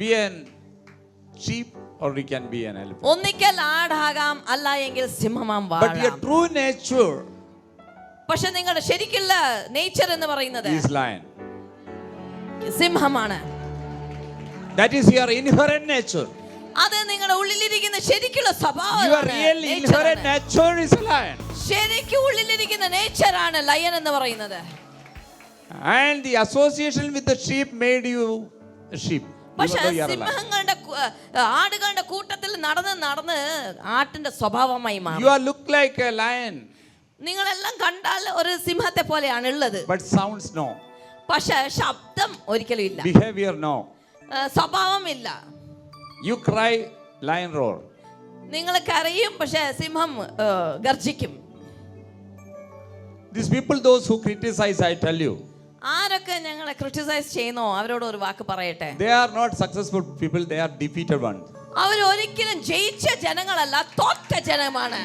be an sheep or you can be an elephant. ഒന്നിക്കൽ ആടാകാം, അല്ല എങ്കിൽ സിംഹമാം But your വാഴാം. true nature പക്ഷെ നിങ്ങളുടെ ശരിക്കുള്ള നേച്ചർ എന്ന് പറയുന്നത് is lion. സിംഹമാണ്. That is your inherent nature. അത് നിങ്ങളുടെ ഉള്ളിലിരിക്കുന്ന ശരിക്കുള്ള Your സ്വഭാവമാണ്. real inherent nature is a lion. ശരിക്കും ഉള്ളിലിരിക്കുന്ന നേച്ചറാണ് ലയൻ എന്ന് പറയുന്നത്. And the association with the sheep made you a sheep. പക്ഷെ Even though you are a lion. സിംഹങ്ങളുടെ ആടുകളുടെ കൂട്ടത്തിൽ നടന്ന് ആട്ടിന്റെ സ്വഭാവമായി മാറും. You are look like a lion. നിങ്ങളെല്ലാം കണ്ടാൽ ഒരു സിംഹത്തെ പോലെയാണ് ഉള്ളത്. But sounds no. പക്ഷെ ശബ്ദം ഒരിക്കലും ഇല്ല, Behavior no. സ്വഭാവം ഇല്ല. You cry, lion roar. നിങ്ങൾ കരയും, പക്ഷെ സിംഹം ഗർജിക്കും. These people, those who criticize, I tell you, ആരൊക്കെ ഞങ്ങളെ ക്രിട്ടിസൈസ് ചെയ്യുന്നോ അവരോട് ഒരു വാക്ക് പറയട്ടെ, they are not successful people, they are defeated ones. അവർ ഒരിക്കലും ജയിച്ച ജനങ്ങളല്ല, തോറ്റ ജനമാണ്.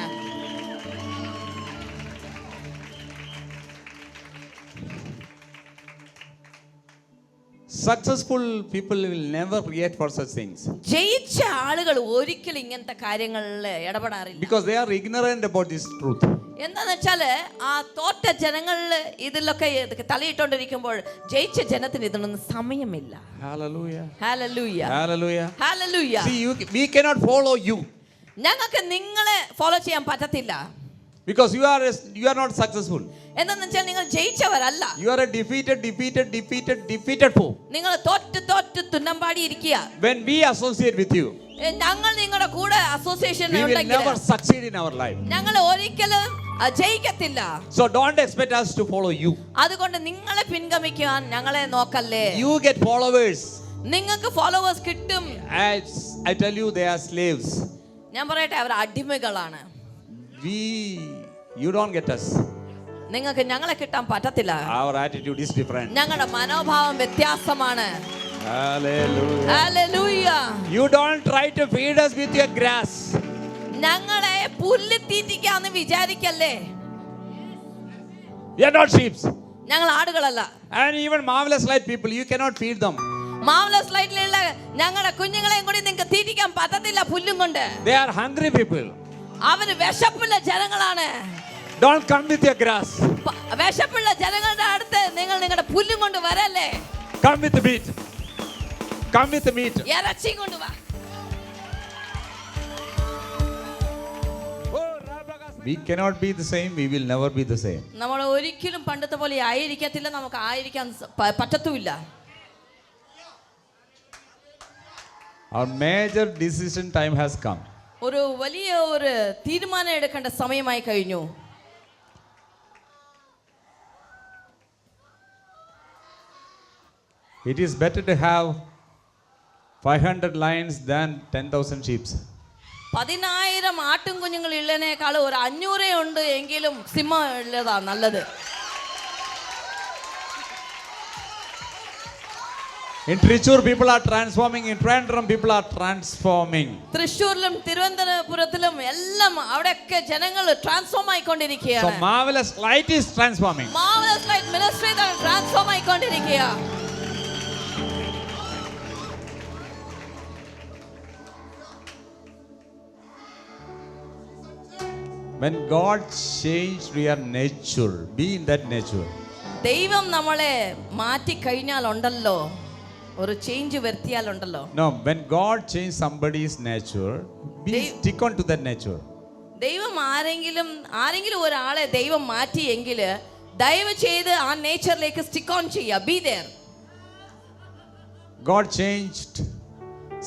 Successful people will never react for such things. ജയിച്ച ആളുകൾ ഒരിക്കലും ഇങ്ങനത്തെ കാര്യങ്ങളിൽ ഇടപെടാറില്ല. Because they are ignorant about this truth. എന്താന്ന് വെച്ചാല് ആ തോറ്റ ജനങ്ങളിൽ ഇതിലൊക്കെ തലയിട്ടോണ്ടിരിക്കുമ്പോൾ ജയിച്ച ജനത്തിന് ഇതിനൊന്നും സമയമില്ല. Hallelujah. Hallelujah. Hallelujah. Hallelujah. See, we cannot follow you. ഞങ്ങൾക്ക് നിങ്ങളെ ഫോളോ ചെയ്യാൻ പറ്റത്തില്ല. Because you are not successful. എന്താന്ന് വെച്ചാൽ നിങ്ങൾ ജയിച്ചവരല്ല. You are a defeated foe. നിങ്ങൾ തോറ്റ് തുന്നമ്പാടി ഇരിക്കുക. When we associate with you, ഞങ്ങൾ നിങ്ങളുടെ കൂടെ association we will never succeed in our life. ഞങ്ങൾ ഒരിക്കലും ജയിക്കത്തില്ല. So don't expect us to follow you. അതുകൊണ്ട് നിങ്ങളെ പിൻഗമിക്കാൻ ഞങ്ങളെ നോക്കല്ലേ. You get followers. നിങ്ങൾക്ക് ഫോളോവേഴ്സ് കിട്ടും. As I tell you, they are slaves. ഞാൻ പറയട്ടെ, അവർ അടിമകളാണ്. You don't get us. നിങ്ങൾക്ക് ഞങ്ങളെ കിട്ടാൻ പറ്റത്തില്ല. Our attitude is different. ഞങ്ങളുടെ മനോഭാവം വ്യത്യാസമാണ്. Hallelujah. Hallelujah. You don't try to feed us with your grass. ഞങ്ങളെ പുല്ല് തീറ്റിക്കാന്ന് വിചാരിക്കല്ലേ. We are not sheep. ഞങ്ങൾ ആടുകളല്ല. And even marvelous light people, you cannot feed them. Marvellous ലൈറ്റിലുള്ള ഞങ്ങളുടെ കുഞ്ഞുങ്ങളെയും കൂടി നിങ്ങൾക്ക് തീറ്റിക്കാൻ പറ്റത്തില്ല പുല്ലും കൊണ്ട്. They are hungry people. അവര് വിശപ്പുള്ള ജനങ്ങളാണ്. Don't come with your grass. വിശപ്പുള്ള ജനങ്ങളുടെ അടുത്ത് നിങ്ങൾ നിങ്ങളുടെ പുല്ലും കൊണ്ട് വരല്ലേ. Come with the meat. Come with the meat. ഇറച്ചി കൊണ്ട് വാ. We cannot be the same. We will never be the same. നമ്മൾ ഒരിക്കലും പണ്ടത്തെ പോലെ ആയിരിക്കത്തില്ല. നമുക്ക് ആയിരിക്കാൻ പറ്റത്തുമില്ല. Our major decision time has come. ഒരു വലിയ ഒരു തീരുമാനം എടുക്കേണ്ട സമയമായി കഴിഞ്ഞു. It is better to have 500 lions than 10,000 sheep. 10,000 ആട്ടും കുഞ്ഞുങ്ങൾ ഉള്ളതിനേക്കാൾ ഒരു 500 ഉണ്ട് എങ്കിലും സിംഹം ഉള്ളതാ നല്ലത്. In Trichur, people are transforming. In Trivandrum, people are transforming. തൃശ്ശൂരിലും തിരുവനന്തപുരത്തിലും എല്ലാം അവിടെയൊക്കെ ജനങ്ങൾ ട്രാൻസ്ഫോം ആയിക്കൊണ്ടിരിക്കുകയാണ്. So marvelous light is transforming. Marvellous light ministry transform ആയിക്കൊണ്ടിരിക്കുക. When God changed your nature, be in that nature. ദൈവം നമ്മളെ മാറ്റി കഴിഞ്ഞാൽ ഉണ്ടല്ലോ, ഒരു ചേഞ്ച് വരുത്തിയാൽ ഉണ്ടല്ലോ. No, when God changed somebody's nature, stick on to that nature. ദൈവം ആരെങ്കിലും ഒരാളെ ദൈവം മാറ്റിയെങ്കിൽ ദയവ് ചെയ്ത് ആ നേച്ചറിലേക്ക് സ്റ്റിക്ക് ഓൺ ചെയ്യുക. Be there. God changed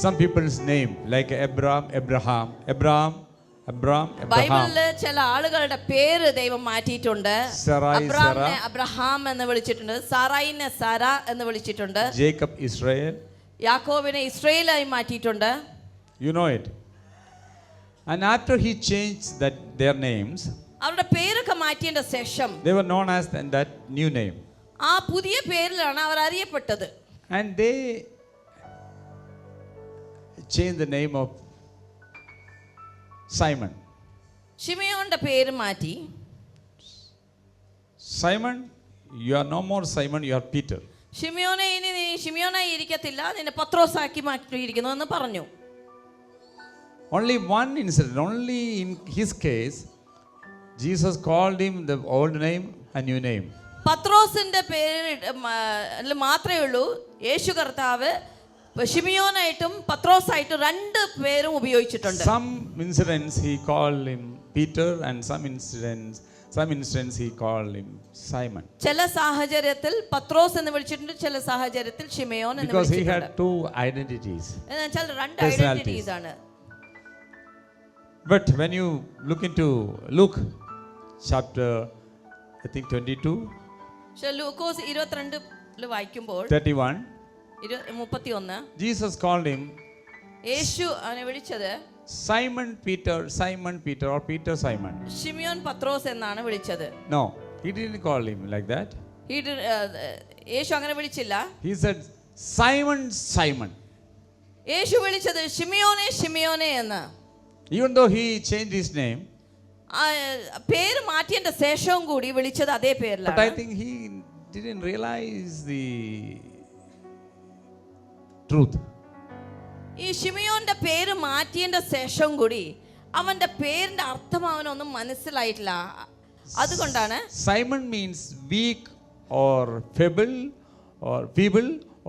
some people's name, like Abraham. ബൈബിളില് ചില ആളുകളുടെ പേര് ദൈവം മാറ്റിയിട്ടുണ്ട്. അബ്രഹാം എന്ന് വിളിച്ചിട്ടുണ്ട്. സാറായിനെ സാര എന്ന് വിളിച്ചിട്ടുണ്ട്. Jacob, Israel. യാക്കോബിനെ ഇസ്രായേലായി മാറ്റിയിട്ടുണ്ട്. You know it. And after he changed their names, അവരുടെ പേരൊക്കെ മാറ്റിയതിന്റെ ശേഷം they were known as that new name. ആ പുതിയ പേരിലാണ് അവർ അറിയപ്പെട്ടത്. And they changed the name of Simon. ശിമയോന്റെ പേര് മാറ്റി. Simon, you are no more Simon, you are Peter. ശിമയോനെ ഇനി നീ ശിമയോനായി ഇരിക്കത്തില്ല, നിന്നെ പത്രോസാക്കി മാറ്റിയിരിക്കുന്നു എന്ന് പറഞ്ഞു. Only one incident, only in his case, Jesus called him the old name and new name. പത്രോസിന്റെ പേര് മാത്രമേ ഉള്ളൂ യേശു കർത്താവ് ശിമയോനായിട്ടും പത്രോസായിട്ടും രണ്ട് പേരും ഉപയോഗിച്ചിട്ടുണ്ട്. Some incidents he called him Peter and some incidents he called him Simon. ചില സാഹചര്യത്തിൽ പത്രോസ് എന്ന് വിളിച്ചിട്ടുണ്ട്, ചില സാഹചര്യത്തിൽ ശിമയോൻ എന്ന് Because he വിളിച്ചിട്ടുണ്ട്. had two identities. എന്നുവെച്ചാൽ രണ്ട് ഐഡന്റിറ്റീസ് ആണ്. But when you look into Luke chapter, I think 22, ലൂക്കോസ് 22 വായിക്കുമ്പോൾ 31, 31 Jesus called him യേശു അവനെ വിളിച്ചത് Simon Peter or Peter Simon. ശിമയോൻ പത്രോസ് എന്നാണ് വിളിച്ചത്. No, he didn't call him like that. യേശു അങ്ങനെ വിളിച്ചില്ല. He said Simon. യേശു വിളിച്ചത് ശിമയോനെ എന്ന്. Even though he changed his name, പേര് മാറ്റിയതിന്റെ ശേഷവും കൂടി വിളിച്ചത് അതേ but പേരിലാണ്. I think he didn't realize the truth. ഈ ശിമയോന്റെ പേര് മാറ്റിയതിന്റെ ശേഷം കൂടി അവന്റെ പേരിന്റെ അർത്ഥം അവനൊന്നും മനസ്സിലായിട്ടില്ല. അതുകൊണ്ടാണ് Simon means weak or feeble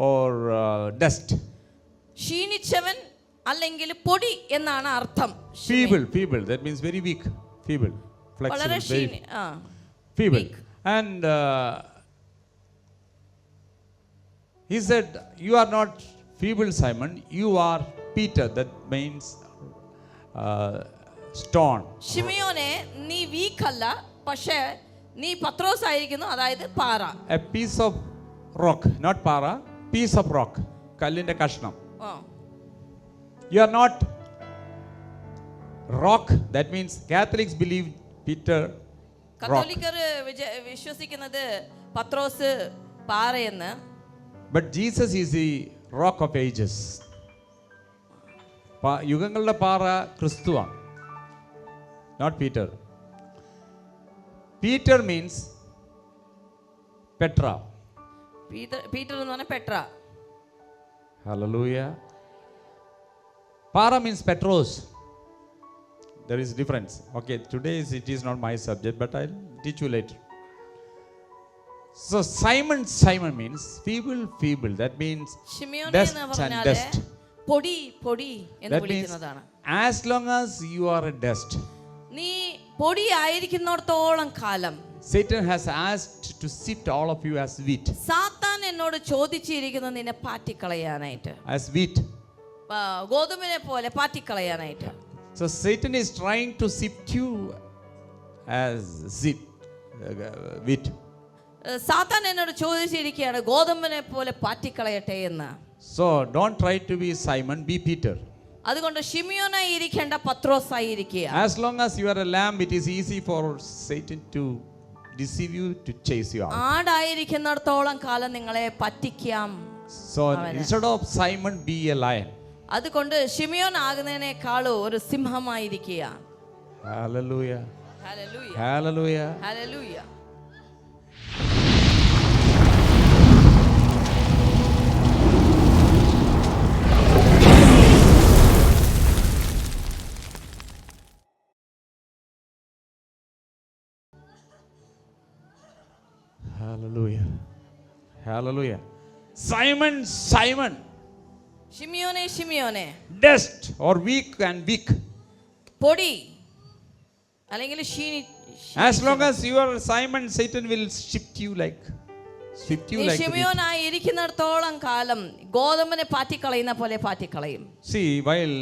or dust. ക്ഷീണിച്ചവൻ അല്ലെങ്കിൽ പൊടി എന്നാണ് അർത്ഥം. Feeble, that means very weak. Feeble, വളരെ flexible, feeble. weak. And he said, you are not feeble, Simon, you are Peter, that means stone. ശിമയോനെ നീ വീക്ക് അല്ല, പക്ഷേ നീ പത്രോസ് ആയിരിക്കുന്നു, അതായത് പാറ. A piece of rock, not para, piece of rock, കല്ലിന്റെ കഷ്ണം. You are not rock, that means Catholics believe Peter rock. കത്തോലിക്കർ വിശ്വസിക്കുന്നത് പത്രോസ് പാറയെന്ന്. But Jesus is the rock of ages. യുഗങ്ങളുടെ പാറ ക്രിസ്തുവാണ്. not Peter. Peter means Petra. Peter എന്ന് പറഞ്ഞാൽ Petra. Hallelujah. Para means Petros. There is difference. Okay, today it is not my subject, but I'll teach you later. So Simon means feeble. That means Simeon dust എന്ന് and പറഞ്ഞാൽ dust. പൊടി എന്ന് That means വിളിക്കുന്നതാണ്. as long as you are a dust, നീ പൊടി ആയിരിക്കുന്നിടത്തോളം കാലം Satan has asked to sift all of you as wheat. സാത്താൻ എന്നോട് ചോദിച്ചിരിക്കുന്നത് നിന്നെ പാറ്റിക്കളയാനായിട്ട്, As wheat. ഗോതമ്പിനെ പോലെ പാറ്റിക്കളയാനായിട്ട്. So Satan is trying to sift you as wheat. സാത്താൻ എന്നോട് ചോദിച്ചിരിക്കുകയാണ് ഗോതമ്പിനെ പോലെ പാറ്റിക്കളയട്ടെ എന്ന്. So don't try to be Simon, be Peter. അതുകൊണ്ട് ശിമിയോനായി ഇരിക്കേണ്ട പത്രോസായി ഇരിക്കുക. As long as you are a lamb, it is easy for Satan to deceive you, to chase you out. ആടായിരിക്കുന്നിടത്തോളം കാലം നിങ്ങളെ പറ്റിക്കാം. So instead of Simon, be a lion. അതുകൊണ്ട് ശിമിയോൻ ആകുന്നതിനേക്കാളും ഒരു സിംഹമായിരിക്കുക. Hallelujah. Hallelujah. Hallelujah. Hallelujah. Hallelujah. Hallelujah. Simon, ശിമിയോനെ dust or weak and weak. പൊടി അല്ലെങ്കിൽ As long as you are Simon, Satan will shift you like wheat. ശിമിയോനായി ഇരിക്കുന്നിടത്തോളം കാലം ഗോതമ്പിനെ പാറ്റിക്കളയുന്ന പോലെ പാറ്റിക്കളയും. See, while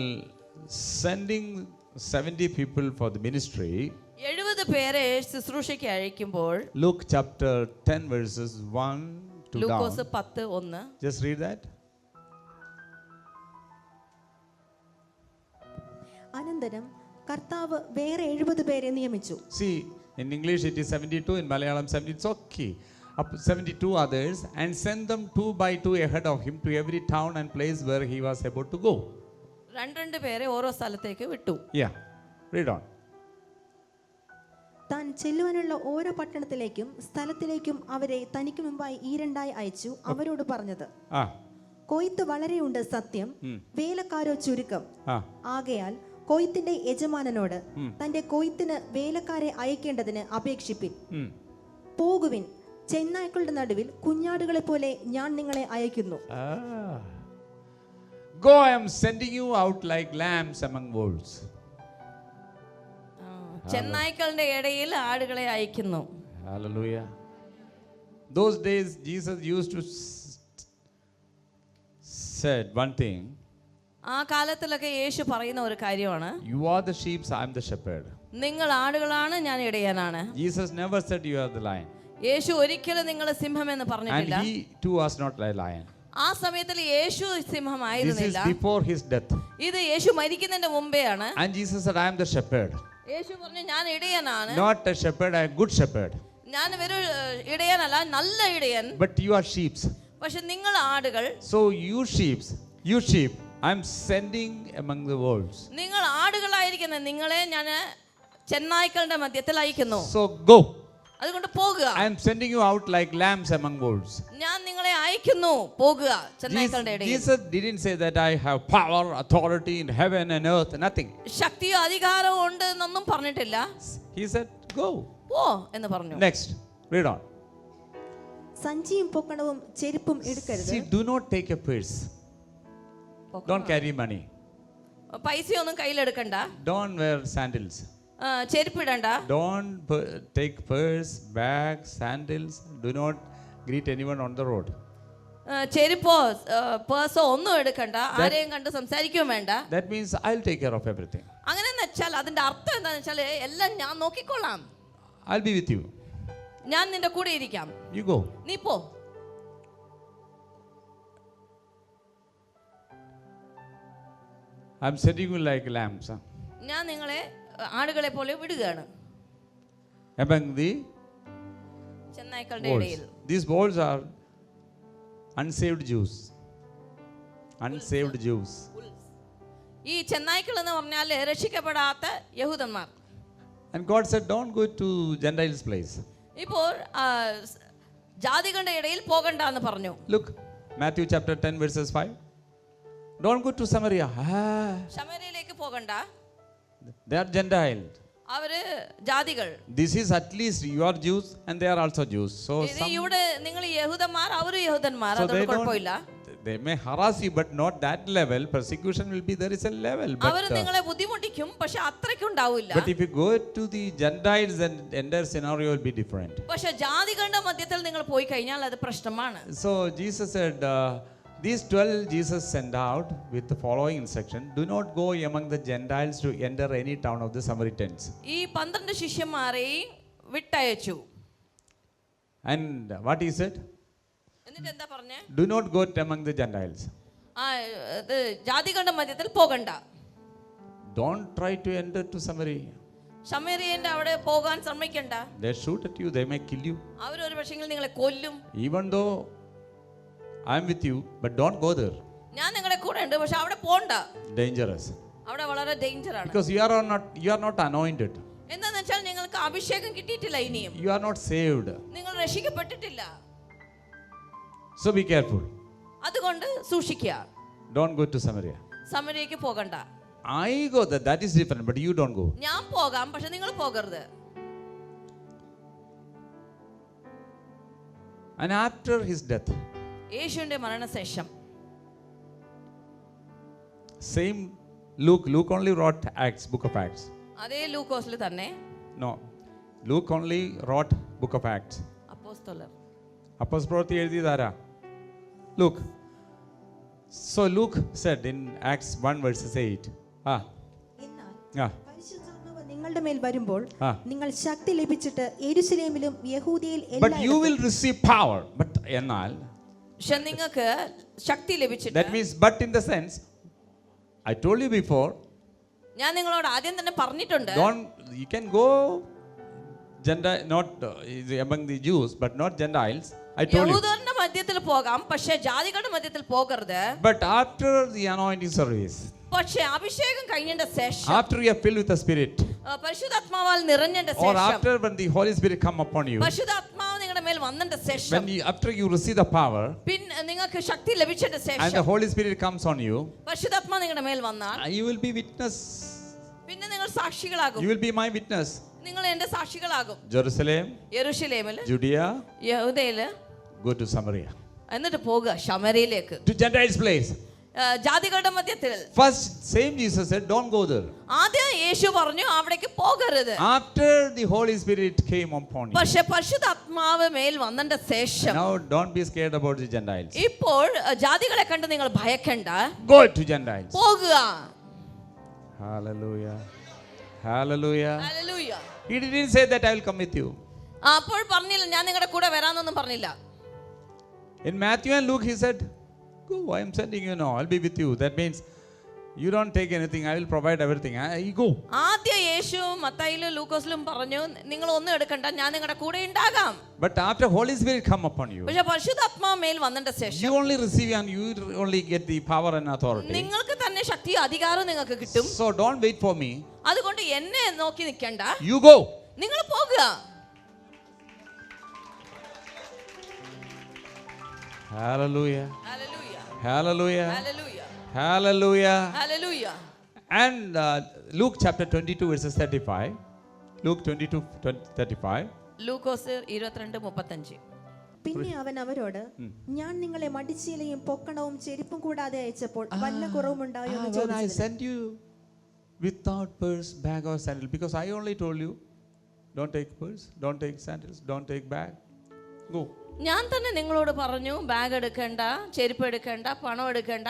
sending 70 people for the ministry, 70 പേരെ ശുശ്രൂഷയ്ക്ക് അയക്കുമ്പോൾ Luke chapter 10 verses 1 to Lukose down. 10:1. Just read that. അനന്തരം കർത്താവ് വേറെ 70 പേരെ നിയമിച്ചു. See, in English it is 72, in Malayalam 70, it's okay. Up 72 others, and send them 2 by 2 ahead of him to every town and place where he was about to go. രണ്ട് പേരെ ഓരോ സ്ഥലത്തേക്ക് വിട്ടു. Yeah, read on. താൻ ചെല്ലുവാനുള്ള ഓരോ പട്ടണത്തിലേക്കും സ്ഥലത്തിലേക്കും അവരെ തനിക്ക് മുമ്പായി ഈ രണ്ടായി അയച്ചു. അവരോട് പറഞ്ഞത്, കൊയ്ത്ത് വളരെയുണ്ട് സത്യം, വേലക്കാരോ ചുരുക്കം. ആകയാൽ കൊയ്ത്തിന്റെ യജമാനനോട് തന്റെ കൊയ്ത്തിന് വേലക്കാരെ അയക്കേണ്ടതിന് അപേക്ഷിപ്പിൻ. പോകുവിൻ, ചെന്നായ്ക്കളുടെ നടുവിൽ കുഞ്ഞാടുകളെ പോലെ ഞാൻ നിങ്ങളെ അയക്കുന്നു. Go, I am sending you out like lambs among wolves. ചെന്നായ്ക്കളുടെ ഇടയിൽ ആടുകളെ അയക്കുന്നു. Hallelujah. Those days Jesus used to said one thing. ആ കാലത്തിലൊക്കെ യേശു പറയുന്ന ഒരു കാര്യമാണ്, You are the sheep, I am the shepherd. നിങ്ങൾ ആടുകളാണ്, ഞാൻ ഇടയനാണ്. Jesus never said you are the lion. യേശു ഒരിക്കലും നിങ്ങൾ സിംഹം എന്ന് And പറഞ്ഞിട്ടില്ല. he too was not like lion. ആ സമയത്തിൽ യേശു This is സിംഹമായിരുന്നില്ല. before his death. ഇത് യേശു മരിക്കുന്നതിന്റെ മുമ്പെയാണ്. And Jesus said, I am the shepherd. യേശു പറഞ്ഞു, ഞാൻ ഇടയനാണ്. Not a shepherd, a good shepherd. ഞാൻ ഒരു ഇടയനല്ല, നല്ല ഇടയൻ. But you are sheep. പക്ഷെ നിങ്ങൾ ആടുകൾ. So you sheep, I am sending among the wolves. നിങ്ങൾ ആടുകളായിരിക്കുന്ന നിങ്ങളെ ഞാൻ ചെന്നായ്ക്കളുടെ മധ്യത്തിൽ അയക്കുന്നു. So go. അതുകൊണ്ട് പോകുക. I am sending you out like lambs among wolves. ഞാൻ നിങ്ങളെ അയക്കുന്നു, പോകുക ചെന്നായ്ക്കളുടെ ഇടയിൽ. Jesus didn't say that I have power, authority in heaven and earth, nothing. ശക്തിയോ അധികാരമോ ഉണ്ട് എന്നൊന്നും പറഞ്ഞിട്ടില്ല. He said, go. പോ എന്ന് പറഞ്ഞു. Next, read on. സഞ്ചിയും പൊക്കണവും ചെരുപ്പും എടുക്കരുത്. See, do not take a purse. Don't carry money. പൈസയൊന്നും കയ്യിലെടുക്കണ്ട. Don't wear sandals. ചെരുപ്പിടണ്ട. Don't take purse, bag, sandals. Do not greet anyone on the road. ചെരുപ്പോ പേഴ്സോ ഒന്നും എടുക്കണ്ട. ആരെയും കണ്ട് സംസാരിക്കുകയും വേണ്ട. That means I'll take care of everything. അങ്ങനെയെന്ന് വെച്ചാൽ അതിന്റെ അർത്ഥം എന്താണെന്ന് വെച്ചാൽ എല്ലാം ഞാൻ നോക്കിക്കൊള്ളാം. I'll be with you. ഞാൻ നിന്റെ കൂടെ ഇരിക്കാം. You go. നീ പോ. I'm sending you like lambs. ഞാൻ നിങ്ങളെ ആടുകളെ പോലെ വിടുകയാണ് Among the ചെന്നായ്ക്കളുടെ ഇടയിൽ. wolves. These wolves are unsaved Jews. Unsaved Jews. ഈ ചെന്നായ്ക്കൾ എന്ന് പറഞ്ഞാൽ രക്ഷിക്കപ്പെടാത്ത യഹൂദന്മാർ. And God said, don't go to Gentiles' place. ഇപ്പോൾ ജാതികളുടെ ഇടയിൽ പോകണ്ട എന്ന് പറഞ്ഞു. Look, Matthew chapter 10 verses 5. Don't go to Samaria. ശമര്യയിലേക്ക് പോകണ്ട. They are Gentiles. അവര് ജാതികൾ. This is at least you are Jews and they are also Jews. So ഇവിടെ നിങ്ങൾ യഹൂദന്മാർ അവരും യഹൂദന്മാർ, so അതുകൊണ്ട് കുഴപ്പമില്ല. they may harass you but not that level. Persecution will be, there is a level. അവർ നിങ്ങളെ ബുദ്ധിമുട്ടിക്കും, പക്ഷെ അത്രയ്ക്ക് ഉണ്ടാവില്ല. But if you go to the Gentiles, then entire scenario will be different. പക്ഷെ ജാതികളുടെ മധ്യത്തിൽ നിങ്ങൾ പോയി കഴിഞ്ഞാൽ അത് പ്രശ്നമാണ്. So Jesus said, these 12 Jesus sent out with the following instruction: do not go among the Gentiles to enter any town of the Samaritans. ഈ 12 ശിഷ്യന്മാരെയും വിട്ടയച്ചു. And what he said? എന്നിട്ട് എന്താ പറഞ്ഞേ? Do not go among the Gentiles. ജാതികളുടെ മധ്യത്തിൽ പോകണ്ട. Don't try to enter to Samaria. ശമര്യന്റെ അവിടെ പോകാൻ ശ്രമിക്കണ്ട. They shoot at you, they may kill you. അവർ ഒരു പക്ഷെങ്കിൽ നിങ്ങളെ കൊല്ലും. Even though I am with you, but don't go there. ഞാൻ നിങ്ങളുടെ കൂടെ ഉണ്ട്, പക്ഷെ അവിടെ പോണ്ട. Dangerous. അവിടെ വളരെ ഡേഞ്ചർ ആണ്. Because you are not anointed. എന്താന്ന് വെച്ചാൽ നിങ്ങൾക്ക് അഭിഷേകം കിട്ടിയിട്ടില്ല ഇനിയും. You are not saved. നിങ്ങൾ രക്ഷിക്കപ്പെട്ടിട്ടില്ല. So be careful. അതുകൊണ്ട് സൂക്ഷിക്കുക. Don't go to Samaria. സമരയ്ക്ക് പോകണ്ട. I go there, that is different, but you don't go. ഞാൻ പോകാം, പക്ഷെ നിങ്ങൾ പോകരുത്. And after his death, യേശുവിന്റെ മരണശേഷം, same Luke only wrote Acts, book of Acts. അതേ ലൂക്കോസിൽ തന്നെ. No, Luke only wrote book of Acts. അപ്പോസ്തലർ. അപ്പോസ്തല പ്രവൃത്തി എഴുതിയത് ആരാ? Luke. So Luke said in Acts 1 verses 8. എന്നാൽ പരിശുദ്ധാത്മാവ് നിങ്ങളുടെ മേൽ വരുമ്പോൾ നിങ്ങൾ ശക്തി ലഭിച്ചിട്ട് യെരൂശലേമിലും യഹൂദയിൽ But you will receive power. But എന്നാൽ, പക്ഷെ നിങ്ങൾക്ക് ശക്തി ലഭിച്ചിട്ട്, that means but in the sense, I told you before, ഞാൻ നിങ്ങളോട് ആദ്യം തന്നെ പറഞ്ഞിട്ടുണ്ട്, you can go Gentile, not among the Jews, but not Gentiles. I told you. യഹൂദരുടെ മധ്യത്തിൽ പോകാം, പക്ഷെ ജാതികളുടെ മധ്യത്തിൽ പോകരുത്. But after the anointing service, പക്ഷെ അഭിഷേകം കഴിഞ്ഞതിന്റെ ശേഷം, after you are filled with the Spirit, പരിശുദ്ധാത്മാവാൽ നിറഞ്ഞതിന്റെ or ശേഷം, after when the Holy Spirit come upon you, പരിശുദ്ധാത്മാവ് നിങ്ങളുടെ മേൽ വന്നതിന്റെ ശേഷം, after you receive the power, പിന്നെ നിങ്ങൾക്ക് ശക്തി ലഭിച്ചതിന്റെ and ശേഷം, the Holy Spirit comes on you, പരിശുദ്ധാത്മാവ് നിങ്ങളുടെ മേൽ വന്നാൽ, you will be witness. പിന്നെ നിങ്ങൾ സാക്ഷികളാകും. You will be my witness. നിങ്ങൾ എന്റെ സാക്ഷികളാകും. Jerusalem, യെരൂശലേമിൽ, Judea, യഹൂദയില്, go to Samaria, എന്നിട്ട് പോകുക ശമര്യയിലേക്ക്, to Gentiles' place. ജാതികളുടെ മധ്യത്തിൽ. First, same Jesus said, don't go there. ആദ്യം യേശു പറഞ്ഞു അവിടേക്ക് പോകരുത്. After the Holy Spirit came upon you, പക്ഷെ പരിശുദ്ധാത്മാവ് മേൽ വന്നതിന്റെ ശേഷം, now don't be scared about the Gentiles. ഇപ്പോൾ ജാതികളെ കണ്ട് നിങ്ങൾ ഭയക്കണ്ട. Go to Gentiles. പോകുക. Hallelujah. Hallelujah. Hallelujah. He didn't say that I will come with you. അപ്പോൾ പറഞ്ഞില്ല ഞാൻ നിങ്ങളുടെ കൂടെ വരാനൊന്നും പറഞ്ഞില്ല. In Matthew and Luke he said, go, I am sending you now, I'll be with you. That means you don't take anything, I will provide everything. You go. ആദ്യം യേശു മത്തായിലും ലൂക്കോസിലും പറഞ്ഞു നിങ്ങൾ ഒന്നും എടുക്കണ്ട, ഞാൻ നിങ്ങളുടെ കൂടെ ഉണ്ടാകാം. But after Holy Spirit come upon you, പക്ഷെ പരിശുദ്ധാത്മാവ് മേൽ വന്നതിന്റെ ശേഷം, you only receive and you only get the power and authority. നിങ്ങൾക്ക് തന്നെ ശക്തിയും അധികാരവും നിങ്ങൾക്ക് കിട്ടും. So don't wait for me. അതുകൊണ്ട് എന്നെ നോക്കി നിൽക്കണ്ട, You go. നിങ്ങൾ പോകുക. Hallelujah. Hallelujah. Hallelujah. Hallelujah. Hallelujah. Hallelujah. And Luke chapter 22 verses 35. Luke 22:35. ലൂക്കോസ് 22:35. പിന്നെ അവൻ അവരോട് ഞാൻ നിങ്ങളെ മടിച്ചീലയും പൊക്കണവും ചെരുപ്പും കൂടാതെ അയച്ചപ്പോൾ വല്ല കുറവുമുണ്ടായോ എന്ന് When I ചോദിച്ചതിന് sent you without purse, bag or sandal, because I only told you, don't take purse, don't take sandals, don't take bag. Go. ഞാൻ തന്നെ നിങ്ങളോട് പറഞ്ഞു ബാഗ് എടുക്കണ്ട, ചെരുപ്പ് എടുക്കണ്ട, പണം എടുക്കണ്ട.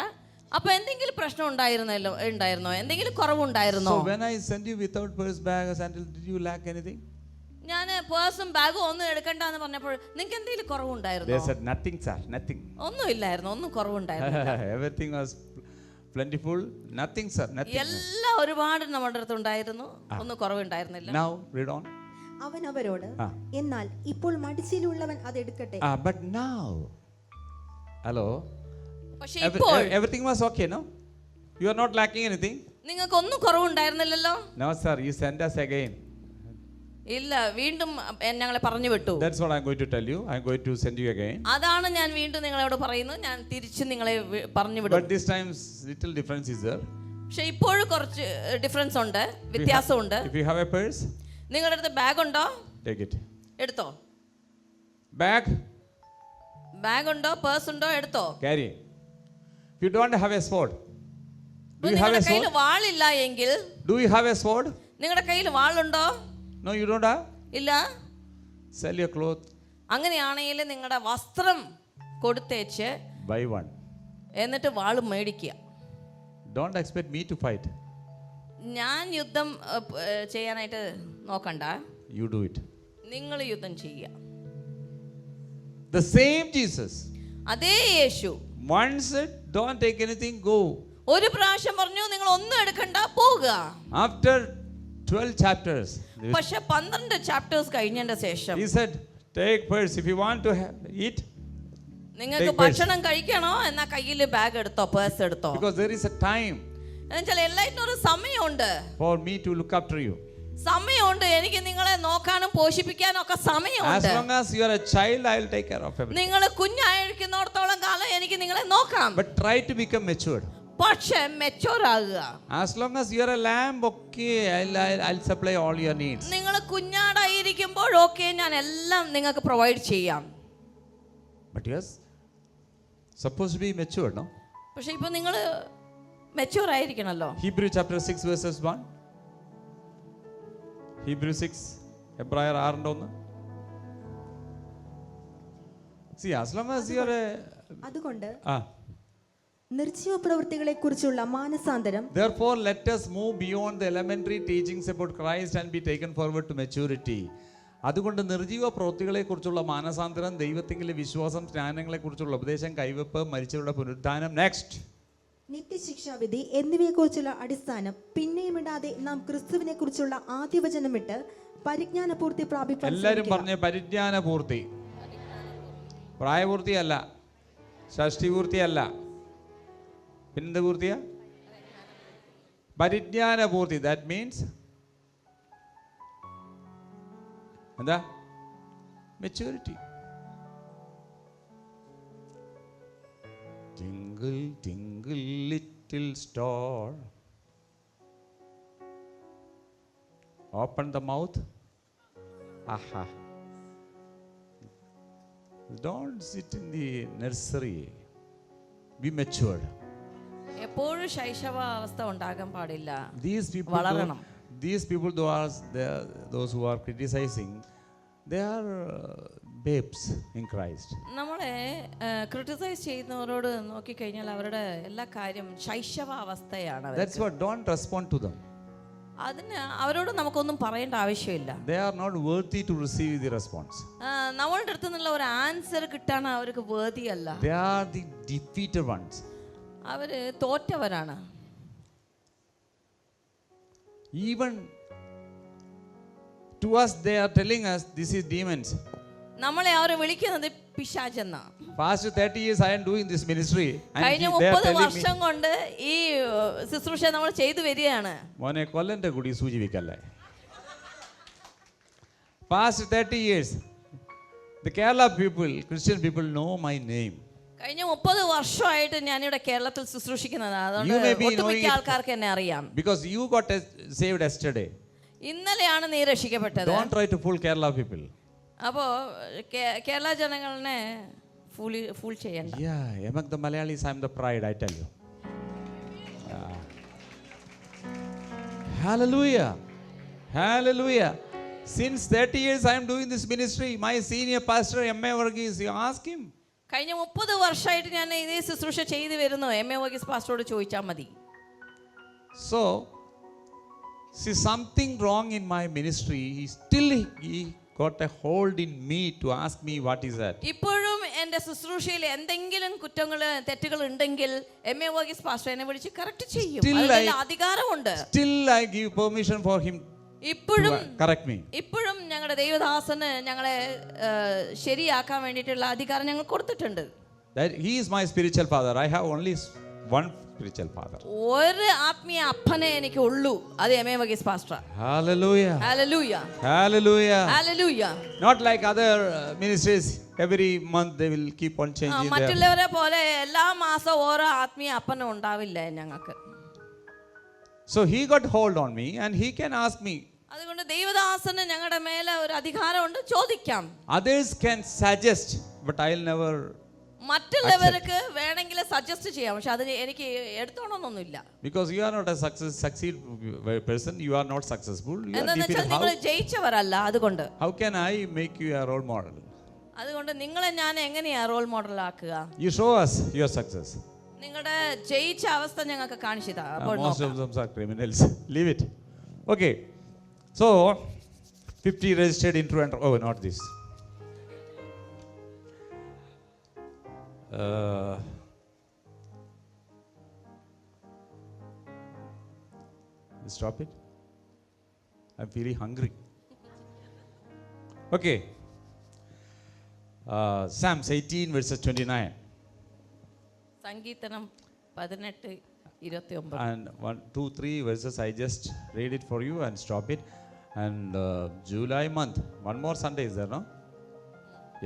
അപ്പൊ എന്തെങ്കിലും പ്രശ്നം ഉണ്ടായിരുന്നോ? എന്തെങ്കിലും കുറവുണ്ടായിരുന്നോ? So when I sent you without purse, bag or sandal, did you lack anything? ഞാൻ പേഴ്സും ബാഗും ഒന്നും എടുക്കണ്ട എന്ന് പറഞ്ഞപ്പോൾ നിങ്ങൾക്ക് എന്തെങ്കിലും They കുറവുണ്ടായിരുന്നോ? said nothing, sir, nothing. ഒന്നും ഇല്ലായിരുന്നു, ഒന്നും കുറവുണ്ടായിരുന്നു. Everything was plentiful, nothing, sir, nothing. എല്ലാം ഒരുപാട് നമ്മുടെ അടുത്ത് ഉണ്ടായിരുന്നു, ഒന്നും കുറവുണ്ടായിരുന്നില്ല. Now read on. അവൻ അവരോട് എന്നാൽ ഇപ്പോൾ മടിച്ചിലുള്ളവൻ അത് എടുക്കട്ടെ. But now, hello. പക്ഷേ ഇപ്പോൾ Everything was okay, no? You are not lacking anything. നിങ്ങൾക്ക് ഒന്നും കുറവുണ്ടായിരുന്നില്ലല്ലോ. No, sir, you send us again. ഇല്ല, വീണ്ടും ഞങ്ങളെ പറഞ്ഞു വിട്ടു. That's what I'm going to tell you. I'm going to send you again. അതാണ് ഞാൻ വീണ്ടും നിങ്ങളോട് പറയുന്നത്. ഞാൻ തിരിച്ചു നിങ്ങളെ പറഞ്ഞു വിടും. But this time little difference is there. പക്ഷെ ഇപ്പോഴും കുറച്ച് ഡിഫറൻസ് ഉണ്ട്, വ്യത്യാസമുണ്ട്. If you have a purse, നിങ്ങളുടെ അടുത്ത് ബാഗ് ഉണ്ടോ? take it. എടുത്തോ. Bag, ബാഗ് ഉണ്ടോ, പേഴ്സ് ഉണ്ടോ? എടുത്തോ. carry. If you don't have a sword, do you have നിങ്ങളുടെ a കയ്യിൽ sword? വാളില്ല എങ്കിൽ, Do you have a sword? നിങ്ങളുടെ കയ്യിൽ വാളുണ്ടോ? No, you don't have. ഇല്ല. Sell your clothes. അങ്ങനെയാണെങ്കിൽ നിങ്ങളുടെ വസ്ത്രം കൊടുത്തേച്ച് Buy one. എന്നിട്ട് വാള് മേടിക്കുക. Don't expect me to fight. ഞാൻ യുദ്ധം ചെയ്യാനായിട്ട് നോക്കണ്ട, You do it. നിങ്ങൾ യുദ്ധം ചെയ്യുക. The same Jesus. അതേ യേശു Once said, don't take anything, go. ഒരു പ്രാവശ്യം പറഞ്ഞു നിങ്ങൾ ഒന്നും എടുക്കണ്ട, പോവുക. After 12 chapters, പക്ഷെ 12 ചാപ്റ്റേഴ്സ് കഴിഞ്ഞതിന്റെ ശേഷം he said, take purse. If you want to eat, നിങ്ങൾക്ക് take purse. ഭക്ഷണം കഴിക്കണോ എന്നാ കയ്യിൽ ബാഗ് എടുത്തോ, പേഴ്സ് എടുത്തോ. Because there is a time എന്നുവെച്ചാൽ എല്ലാത്തിനും ഒരു സമയമുണ്ട്. for me to look after you. സമയമുണ്ട്, എനിക്ക് നിങ്ങളെ നോക്കാനും പോഷിപ്പിക്കാനും ഒക്കെ As സമയമുണ്ട്. long as you are a child, I will take care of everything. നിങ്ങൾ കുഞ്ഞായിരിക്കുന്നിടത്തോളം കാലം എനിക്ക് നിങ്ങളെ നോക്കാം. But try to become matured. പക്ഷെ മെച്ചൂർ ആകുക. As long as you are a lamb, okay, I'll supply all your needs. നിങ്ങൾ കുഞ്ഞാടായിരിക്കുമ്പോൾ okay, ഞാൻ എല്ലാം നിങ്ങൾക്ക് പ്രൊവൈഡ് ചെയ്യാം. But yes, supposed to be matured, no? പക്ഷെ ഇപ്പൊ നിങ്ങൾ mature ആയിരിക്കണല്ലോ. Hebrew chapter 6 verses 1. Hebrew 6, Hebrayer 6:1. See, as long as you are a... അതുകൊണ്ട് Ah. നിർജീവ പ്രവൃത്തികളെ കുറിച്ചുള്ള മാനസാന്തരം, Therefore, let us move beyond the elementary teachings about Christ and be taken forward to maturity. അതുകൊണ്ട് നിർജീവ പ്രവൃത്തികളെ കുറിച്ചുള്ള മാനസാന്തരം, ദൈവത്തിലെ വിശ്വാസം, സ്നാനങ്ങളെക്കുറിച്ചുള്ള ഉപദേശം, കൈവെപ്പ്, മരിച്ചവരുടെ പുനരുത്ഥാനം. നെക്സ്റ്റ്, നിത്യശിക്ഷാവിധി എന്നിവയെക്കുറിച്ചുള്ള അടിസ്ഥാനം പിന്നെയും ഇടാതെ നാം ക്രിസ്തുവിനെ കുറിച്ചുള്ള ആദ്യവചനം വിട്ട് പരിജ്ഞാനപൂർത്തി പ്രാപിപ്പാൻ എല്ലാവരും ശ്രമിക്കുക. പറഞ്ഞ പരിജ്ഞാനപൂർത്തി. പ്രായപൂർത്തിയല്ല, ഷഷ്ടിപൂർത്തിയല്ല, പിന്നെന്ത് പൂർത്തിയാ? പരിജ്ഞാനപൂർത്തി. ദാറ്റ് മീൻസ് എന്താ? Maturity. Tingle, tingle, little star. Open the mouth. Aha. Don't sit in the nursery. Be matured. എപ്പോഴും ശൈശവാവസ്ഥ ഉണ്ടാകാൻ പാടില്ല. These people, വളരണം. these people, those who are criticizing, they are babes in Christ. നമ്മളെ criticise ചെയ്യുന്നവരോട് നോക്കിക്കഴിഞ്ഞാൽ അവരുടെ എല്ലാ കാര്യം ശൈശവാവസ്ഥയാണ്. That's what. Don't respond to them. അതിന് അവരോട് നമുക്കൊന്നും പറയേണ്ട ആവശ്യമില്ല. They are not worthy to receive the response. നമ്മളുടെ അടുത്ത് നിന്നുള്ള ഒരു ആൻസർ കിട്ടാൻ അവർക്ക് വേദിയല്ല. They are the defeated ones. അവര് തോറ്റവരാണ്. Even to us, they are telling us this is demons. നമ്മളെ അവർ വിളിക്കുന്നത് പിശാചെന്നാ. Past 30 years I am doing this ministry and കഴിഞ്ഞ they are 30 telling me, വർഷം കൊണ്ട് ഈ ശുശ്രൂഷ നമ്മൾ ചെയ്തു വരികയാണ്. മോനെ കൊല്ലന്റെ കൂടി സൂചിപ്പിക്കല്ലേ. Past 30 years the Kerala people, Christian people know my name. കഴിഞ്ഞ 30 വർഷമായിട്ട് ഞാനിവിടെ കേരളത്തിൽ ശുശ്രൂഷിക്കുന്നതാണ്. You may അതുകൊണ്ട് be knowing ഒട്ടുമിക്ക it ആൾക്കാർക്ക് എന്നെ അറിയാം. because you got saved yesterday. ഇന്നലെയാണ് നീ രക്ഷിക്കപ്പെട്ടത്. Don't try to fool Kerala people. അപ്പോ കേരള ജനങ്ങളെ ഫൂൾ ചെയ്യണ്ട. Yeah, among the Malayalis I am the pride, I tell you. Hallelujah. Hallelujah. Since 30 years I am doing this ministry. My senior pastor M.A. Varghese, you ask him. കഴിഞ്ഞ 30 വർഷമായിട്ട് ഞാൻ ഇതേ ശുശ്രൂഷ ചെയ്തു വരുന്നു. M.A. വർഗീസ് പാസ്റ്ററോട് ചോദിച്ചാൽ മതി. So, see, something wrong in my ministry. He got a hold in me to ask me what is that. ഇപ്പോഴും എൻ്റെ ശുശ്രൂഷയിൽ എന്തെങ്കിലും കുറ്റങ്ങൾ തെറ്റുകൾ ഉണ്ടെങ്കിൽ M.A. വർഗീസ് പാസ്റ്റർ എന്നെ വിളിച്ച് കറക്റ്റ് ചെയ്യും. അതിനുള്ള അധികാരമുണ്ട്. Still I give permission for him ഇപ്പോഴും to correct me. ഇപ്പോഴും ഞങ്ങളുടെ ദൈവദാസന് ഞങ്ങളെ ശരിയാക്കാൻ വേണ്ടിയിട്ടുള്ള അധികാരം ഞങ്ങൾ കൊടുത്തിട്ടുണ്ട്. That he is my spiritual father. I have only one spiritual father. ഒരു ആത്മീയ അപ്പനെ എനിക്ക് ഉള്ളൂ, അത് എമേ Varghese pastor. Hallelujah. Hallelujah. Hallelujah. Hallelujah. Not like other ministries, every month they will keep on changing their. മറ്റുള്ളവരെ പോലെ എല്ലാ മാസവും ഓരോ ആത്മീയ അപ്പനും ഉണ്ടാവില്ല ഞങ്ങൾക്ക്. So he got hold on me and he can ask me. അതുകൊണ്ട് ദൈവദാസന് ഞങ്ങളുടെ മേലെ ഒരു അധികാരമുണ്ട്, ചോദിക്കാം. Others can suggest, but I'll never. മറ്റുള്ളവർക്ക് വേണമെങ്കിൽ സജസ്റ്റ് ചെയ്യാം, പക്ഷെ അത് എനിക്ക് എടുത്തോണമെന്നൊന്നുമില്ല. Because you are not a succeed person, you are not successful. You are എന്താണെന്ന് വെച്ചാൽ നിങ്ങൾ ജയിച്ചവരല്ല, അതുകൊണ്ട്. How can I make you a role model? അതുകൊണ്ട് നിങ്ങളെ ഞാൻ എങ്ങനെയാ റോൾ മോഡൽ ആക്കുക? You show us your success. നിങ്ങളുടെ ജയിച്ച അവസ്ഥ ഞങ്ങൾക്ക് കാണിച്ചു താ. അപ്പോൾ Most of them are criminals. Leave it. Okay. So 50 registered into enter. Oh, not this. Stop it. I'm feeling hungry. Okay. Psalms 18 verses 29. സംഗീതനം 18:29. And 1, 2, 3 verses I just read it for you and stop it. And July month, one more Sunday is there, no?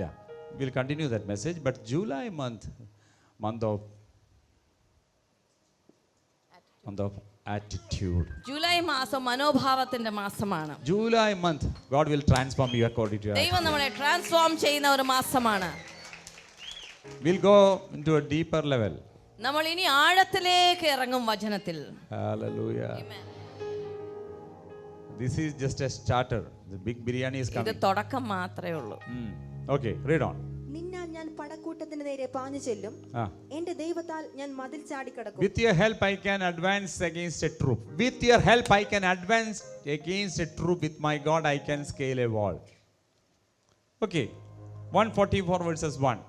Yeah, we'll continue that message. But July month of attitude. July മാസം മനോഭാവത്തിന്റെ മാസമാണ്. July month, God will transform you according to your. ദൈവം നമ്മളെ transform ചെയ്യുന്ന ഒരു മാസമാണ്. We'll go into a deeper level. നമ്മൾ ഇനി ആഴത്തിലേക്ക് ഇറങ്ങും വചനത്തിൽ. Hallelujah. This is just a starter. The big biryani is ഇത് coming. തുടക്കം മാത്രമേ ഉള്ളൂ. Okay, read on. നിന്നാൽ ഞാൻ പടക്കൂട്ടത്തിന് നേരെ പാഞ്ഞു ചെല്ലും, എന്റെ ദൈവത്താൽ ഞാൻ മതിൽ ചാടിക്കടക്കും. With your help I can advance against a troop. With your help I can advance against a troop. With my God I can scale a wall. Okay, 144 verses 1.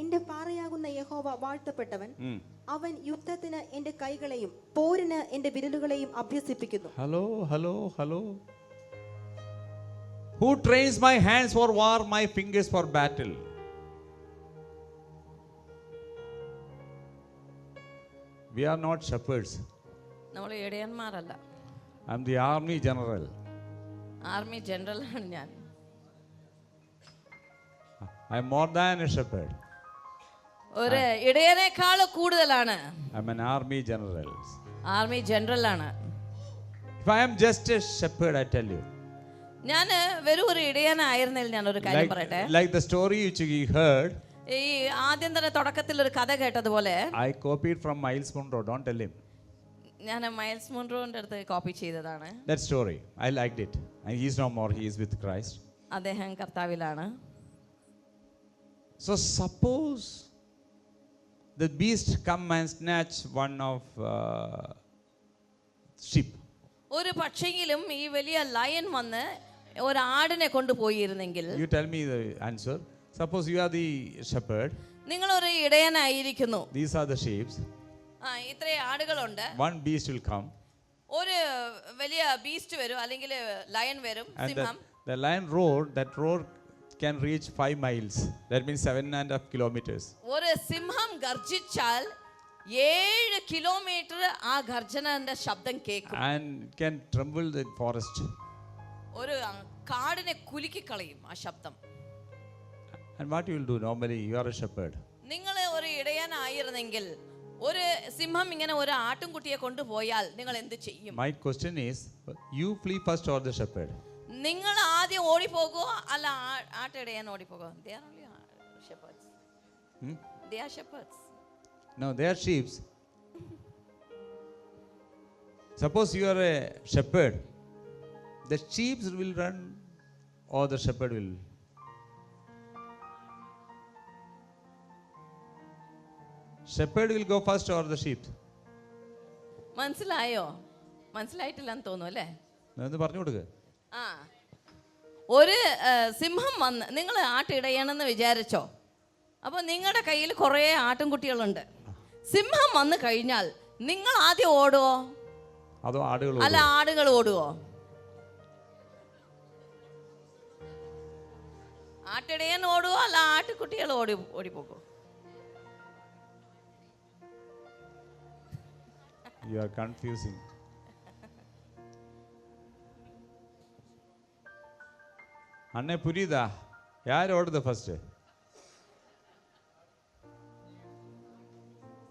എന്റെ പാറയാകുന്ന യഹോവ വാഴ്ത്തപ്പെട്ടവൻ, അവൻ യുദ്ധത്തിന് എന്റെ കൈകളെയും പോരിന് എന്റെ വിരലുകളെയും അഭ്യസിപ്പിക്കുന്നു. Hello. Who trains my hands for war, my fingers for battle? We are not shepherds. നമ്മൾ ഇടയന്മാരല്ല. I'm the army general. Army general ആണ് ഞാൻ. I'm more than a shepherd. ഒരു ഇടയനേക്കാൾ കൂടുതലാണ്. I'm an army general. Army general ആണ്. If I am just a shepherd, I tell you. ഞാൻ വെറും ഒരു ഇടയനായിരുന്നില്ല. ഞാൻ ഒരു കാര്യം പറയട്ടെ. Like the story which you heard. ഈ ആദ്യം തന്നെ തുടക്കത്തിൽ ഒരു കഥ കേട്ടതുപോലെ I copied from Miles Monroe. Don't tell him. ഞാൻ മൈൽസ് മുൻറോന്റെ അടുത്ത് കോപ്പി ചെയ്തതാണ്. That story. I liked it. And he is no more. He is with Christ. അദ്ദേഹം കർത്താവിലാണ്. So suppose the beast come and snatch one of sheep. ഒരു പക്ഷെങ്കിലും ഈ വലിയ lion വന്ന് ഒരു ആടിനെ കൊണ്ടുപോയിരുന്നെങ്കിൽ. You tell me the answer. Suppose you are the shepherd. നിങ്ങൾ ഒരു ഇടയനായിരിക്കുന്നു. These are the sheep. ഇത്രയും ആടുകളുണ്ട്. One beast will come. ഒരു വലിയ ബീസ്റ്റ് വരും, അല്ലെങ്കിൽ ലയൺ വരും, സിംഹം. The lion roar. That roar can reach 5 miles. That means 7.5 kilometers. ഒരു സിംഹം ഗർജിച്ചാൽ 7 കിലോമീറ്റർ ആ ഗർജനന്റെ ശബ്ദം കേൾക്കും. And it can tremble the forest. ഒരു കാടിനെ കുലുക്കി കളയും ആ ശബ്ദം. And what you will do normally? You are a shepherd. നിങ്ങൾ ഒരു ഇടയനായിരുന്നെങ്കിൽ ഒരു സിംഹം ഇങ്ങനെ ഒരു ആട്ടിൻകുട്ടിയെ കൊണ്ടുപോയാൽ നിങ്ങൾ എന്ത് ചെയ്യും? My question is, you flee first or the shepherd? നിങ്ങൾ ആദ്യം ഓടിപ്പോകുമോ അല്ല ആട്ടിടയൻ ഓടിപ്പോകുമോ? They are only shepherds. They are shepherds. No, they are sheep. Suppose you are a shepherd, the sheep will run or the shepherd will? Shepherd will go first or the sheep? മനസ്സിലായോ? മനസ്സിലായിട്ടില്ലെന്ന് തോന്നുന്നു അല്ലേ? എന്ന് പറഞ്ഞു കൊടുക്കുക. ഒരു സിംഹം വന്ന് നിങ്ങൾ ആട്ടിടയണമെന്ന് വിചാരിച്ചോ? അപ്പോൾ നിങ്ങളുടെ കയ്യിൽ കുറേ ആട്ടിൻകുട്ടികളുണ്ട്. സിംഹം വന്ന് കഴിഞ്ഞാൽ നിങ്ങൾ ആദ്യം ഓടുവോ അതോ ആടുകൾ? അല്ല ആടുകൾ ഓടുവോ? ആട്ടിടയൻ ഓടുവോ അല്ല ആട്ടുകുട്ടികൾ ഓടിപ്പോകോ? You are confusing. அண்ணே புரியுதா? யார் ஓடுது ஃபர்ஸ்ட்?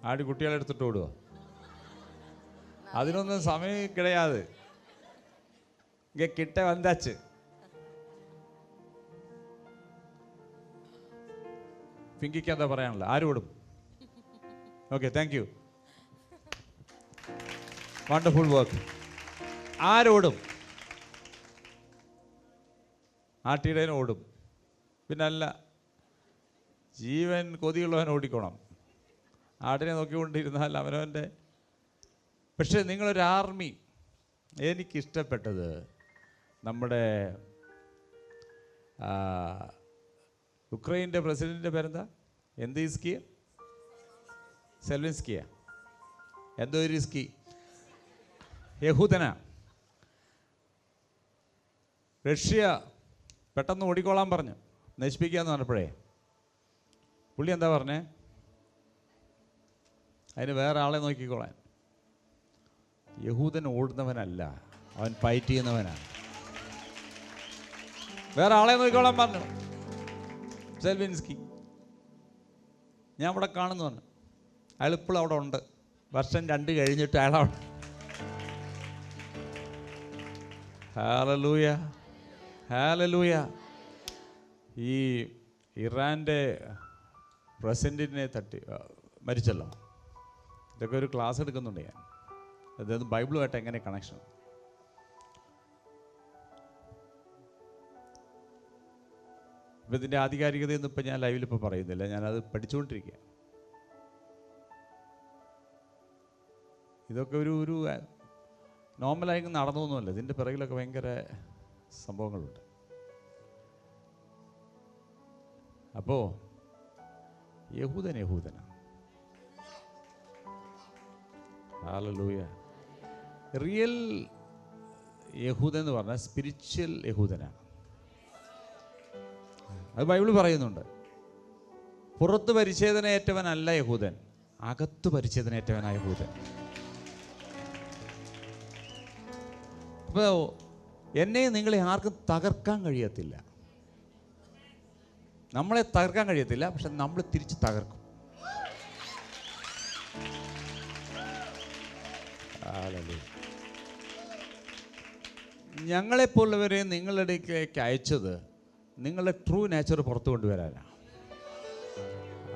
ஆடு குட்டிகளை எடுத்துட்டு ஓடுவோம். അതിനൊന്നും സമയം கிடையாது. இங்க கிட்ட வந்தாச்சு. പിങ്കിക്ക് എന്താ പറയാനുള്ളത്? ആര് ഓടും? Okay, thank you. Wonderful work. ആരോടും? ആട്ടിടയൻ ഓടും. പിന്നല്ല, ജീവൻ കൊതിയുള്ളവൻ ഓടിക്കോണം. ആടിനെ നോക്കിക്കൊണ്ടിരുന്നാൽ അവനവൻ്റെ. പക്ഷേ നിങ്ങളൊരു ആർമി. എനിക്കിഷ്ടപ്പെട്ടത് നമ്മുടെ യുക്രൈൻ്റെ പ്രസിഡന്റിൻ്റെ പേരെന്താ? എന്തിസ്കിയ? സെൽവിൻസ്കിയ? എന്തോ റിസ്കി യഹൂദന. റഷ്യ പെട്ടെന്ന് ഓടിക്കോളാൻ പറഞ്ഞു, നശിപ്പിക്കാന്ന് പറഞ്ഞപ്പോഴേ പുള്ളി എന്താ പറഞ്ഞേ? അതിന് വേറെ ആളെ നോക്കിക്കോളാൻ. യഹൂദൻ ഓടുന്നവനല്ല, അവൻ ഫൈറ്റ് ചെയ്യുന്നവനാണ്. വേറെ ആളെ നോക്കിക്കോളാൻ പറഞ്ഞു സെൽവിൻസ്കി. ഞാൻ അവിടെ കാണുന്നു പറഞ്ഞു. അയാൾ ഇപ്പോഴും അവിടെ ഉണ്ട്. വർഷം 2 കഴിഞ്ഞിട്ട് അയാൾ അവിടെ. Hallelujah, hallelujah. ഈ ഇറാൻ്റെ പ്രസിഡന്റിനെ മരിച്ചല്ലോ. ഇതൊക്കെ ഒരു ക്ലാസ് എടുക്കുന്നുണ്ട് ഞാൻ. അതായത് ബൈബിളുമായിട്ട് എങ്ങനെ കണക്ഷൻ. ഇപ്പം ഇതിൻ്റെ ആധികാരികതയൊന്നും ഇപ്പം ഞാൻ ലൈവിലിപ്പോൾ പറയുന്നില്ല. ഞാനത് പഠിച്ചുകൊണ്ടിരിക്കുക. ഇതൊക്കെ ഒരു നോർമലായി നടന്നൊന്നുമല്ല. ഇതിൻ്റെ പിറകിലൊക്കെ ഭയങ്കര സംഭവങ്ങളുണ്ട്. അപ്പോൾ യഹൂദനാണ്. ഹല്ലേലൂയ. റിയൽ യഹൂദൻ എന്ന് പറഞ്ഞാൽ സ്പിരിച്വൽ യഹൂദനാണ്. അത് ബൈബിൾ പറയുന്നുണ്ട്. പുറത്ത് പരിച്ഛേദനയേറ്റവനല്ല യഹൂദൻ, അകത്ത് പരിച്ഛേദനയേറ്റവനായ യഹൂദൻ. അപ്പോൾ എന്നെ നിങ്ങളെ ആർക്കും തകർക്കാൻ കഴിയത്തില്ല. നമ്മളെ തകർക്കാൻ കഴിയത്തില്ല, പക്ഷെ നമ്മൾ തിരിച്ച് തകർക്കും. ഞങ്ങളെപ്പോലുള്ളവരെ നിങ്ങളുടെ അടുക്കിലേക്ക് അയച്ചത് നിങ്ങളുടെ ട്രൂ നേച്ചർ പുറത്തു കൊണ്ടുവരാനാണ്.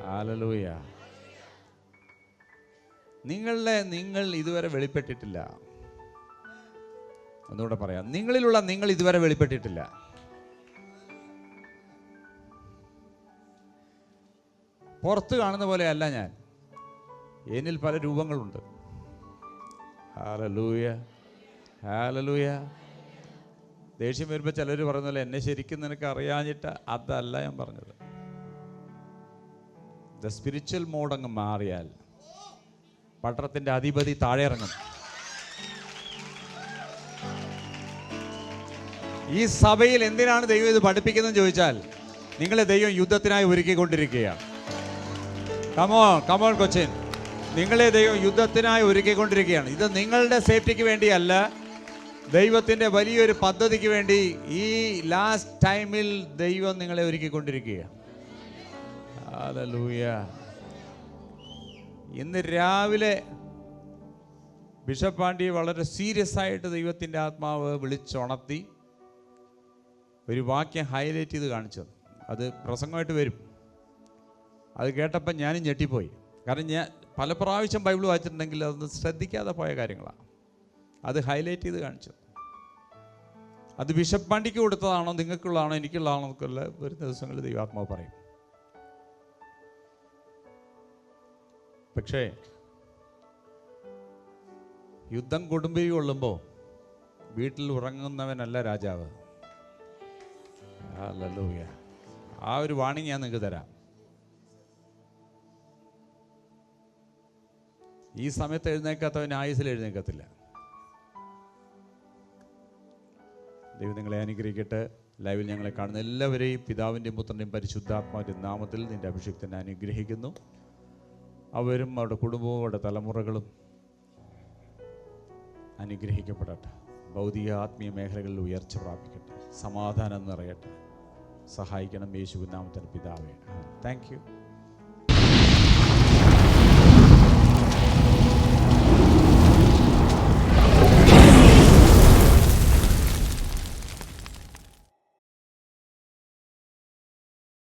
ഹല്ലേലൂയ. നിങ്ങൾ ഇതുവരെ വെളിപ്പെട്ടിട്ടില്ല. ഒന്നുകൂടെ പറയാം, നിങ്ങളിലുള്ള നിങ്ങൾ ഇതുവരെ വെളിപ്പെട്ടിട്ടില്ല. പുറത്ത് കാണുന്ന പോലെയല്ല ഞാൻ. എന്നിൽ പല രൂപങ്ങളുണ്ട്. Hallelujah, hallelujah. ദേഷ്യം വരുമ്പോൾ ചിലർ പറയുന്നല്ലോ, എന്നെ ശരിക്കും നിനക്ക് അറിയാഞ്ഞിട്ട്. അതല്ല ഞാൻ പറഞ്ഞത്. ദ സ്പിരിച്വൽ മോഡ് അങ്ങ് മാറിയാൽ പട്ടണത്തിൻ്റെ അധിപതി താഴെ ഇറങ്ങും. ഈ സഭയിൽ എന്തിനാണ് ദൈവം ഇത് പഠിപ്പിക്കുന്നതെന്ന് ചോദിച്ചാൽ, നിങ്ങളെ ദൈവം യുദ്ധത്തിനായി ഒരുക്കിക്കൊണ്ടിരിക്കുകയാണ്. കമോൺ കൊച്ചിൻ, നിങ്ങളെ ദൈവം യുദ്ധത്തിനായി ഒരുക്കിക്കൊണ്ടിരിക്കുകയാണ്. ഇത് നിങ്ങളുടെ സേഫ്റ്റിക്ക് വേണ്ടിയല്ല, ദൈവത്തിൻ്റെ വലിയൊരു പദ്ധതിക്ക് വേണ്ടി ഈ ലാസ്റ്റ് ടൈമിൽ ദൈവം നിങ്ങളെ ഒരുക്കിക്കൊണ്ടിരിക്കുകയാണ്. ഹല്ലേലൂയ. ഇന്ന് രാവിലെ ബിഷപ്പ് ആൻഡി വളരെ സീരിയസ് ആയിട്ട് ദൈവത്തിൻ്റെ ആത്മാവ് വിളിച്ചുണർത്തി ഒരു വാക്യം ഹൈലൈറ്റ് ചെയ്ത് കാണിച്ചത്. അത് പ്രസംഗമായിട്ട് വരും. അത് കേട്ടപ്പോൾ ഞാനും ഞെട്ടിപ്പോയി. കാരണം ഞാൻ പല പ്രാവശ്യം ബൈബിൾ വായിച്ചിട്ടുണ്ടെങ്കിൽ അതൊന്നും ശ്രദ്ധിക്കാതെ പോയ കാര്യങ്ങളാണ്. അത് ഹൈലൈറ്റ് ചെയ്ത് കാണിച്ചത്. അത് ബിഷപ്പ് ആൻഡിക്ക് കൊടുത്തതാണോ, നിങ്ങൾക്കുള്ളതാണോ, എനിക്കുള്ളതാണോ എന്നൊക്കെയുള്ള ഒരു ദിവസങ്ങളിൽ ദൈവാത്മാവ് പറയും. പക്ഷേ യുദ്ധം കൊടുമ്പിരി കൊള്ളുമ്പോൾ വീട്ടിൽ ഉറങ്ങുന്നവനല്ല രാജാവ്. ഹല്ലേലൂയ. ആ ഒരു വാണിംഗ് ഞാൻ നിങ്ങൾക്ക് തരാം. ഈ സമയത്ത് എഴുന്നേക്കാത്തവൻ ആയുസിൽ എഴുന്നേക്കത്തില്ല. ദൈവം നിങ്ങളെ അനുഗ്രഹിക്കട്ടെ. ലൈവിൽ ഞങ്ങളെ കാണുന്ന എല്ലാവരെയും പിതാവിൻ്റെയും പുത്രൻ്റെയും പരിശുദ്ധാത്മാവിൻ്റെയും നാമത്തിൽ നിൻ്റെ അഭിഷേകത്തിനെ അനുഗ്രഹിക്കുന്നു. അവരും അവരുടെ കുടുംബവും അവരുടെ തലമുറകളും അനുഗ്രഹിക്കപ്പെടട്ടെ. ഭൗതിക ആത്മീയ മേഖലകളിൽ ഉയർച്ച പ്രാപിക്കട്ടെ. സമാധാനം നിറയട്ടെ. സഹായിക്കണം യേശുവിൻ നാമത്തിൽ പിതാവേ. Thank you.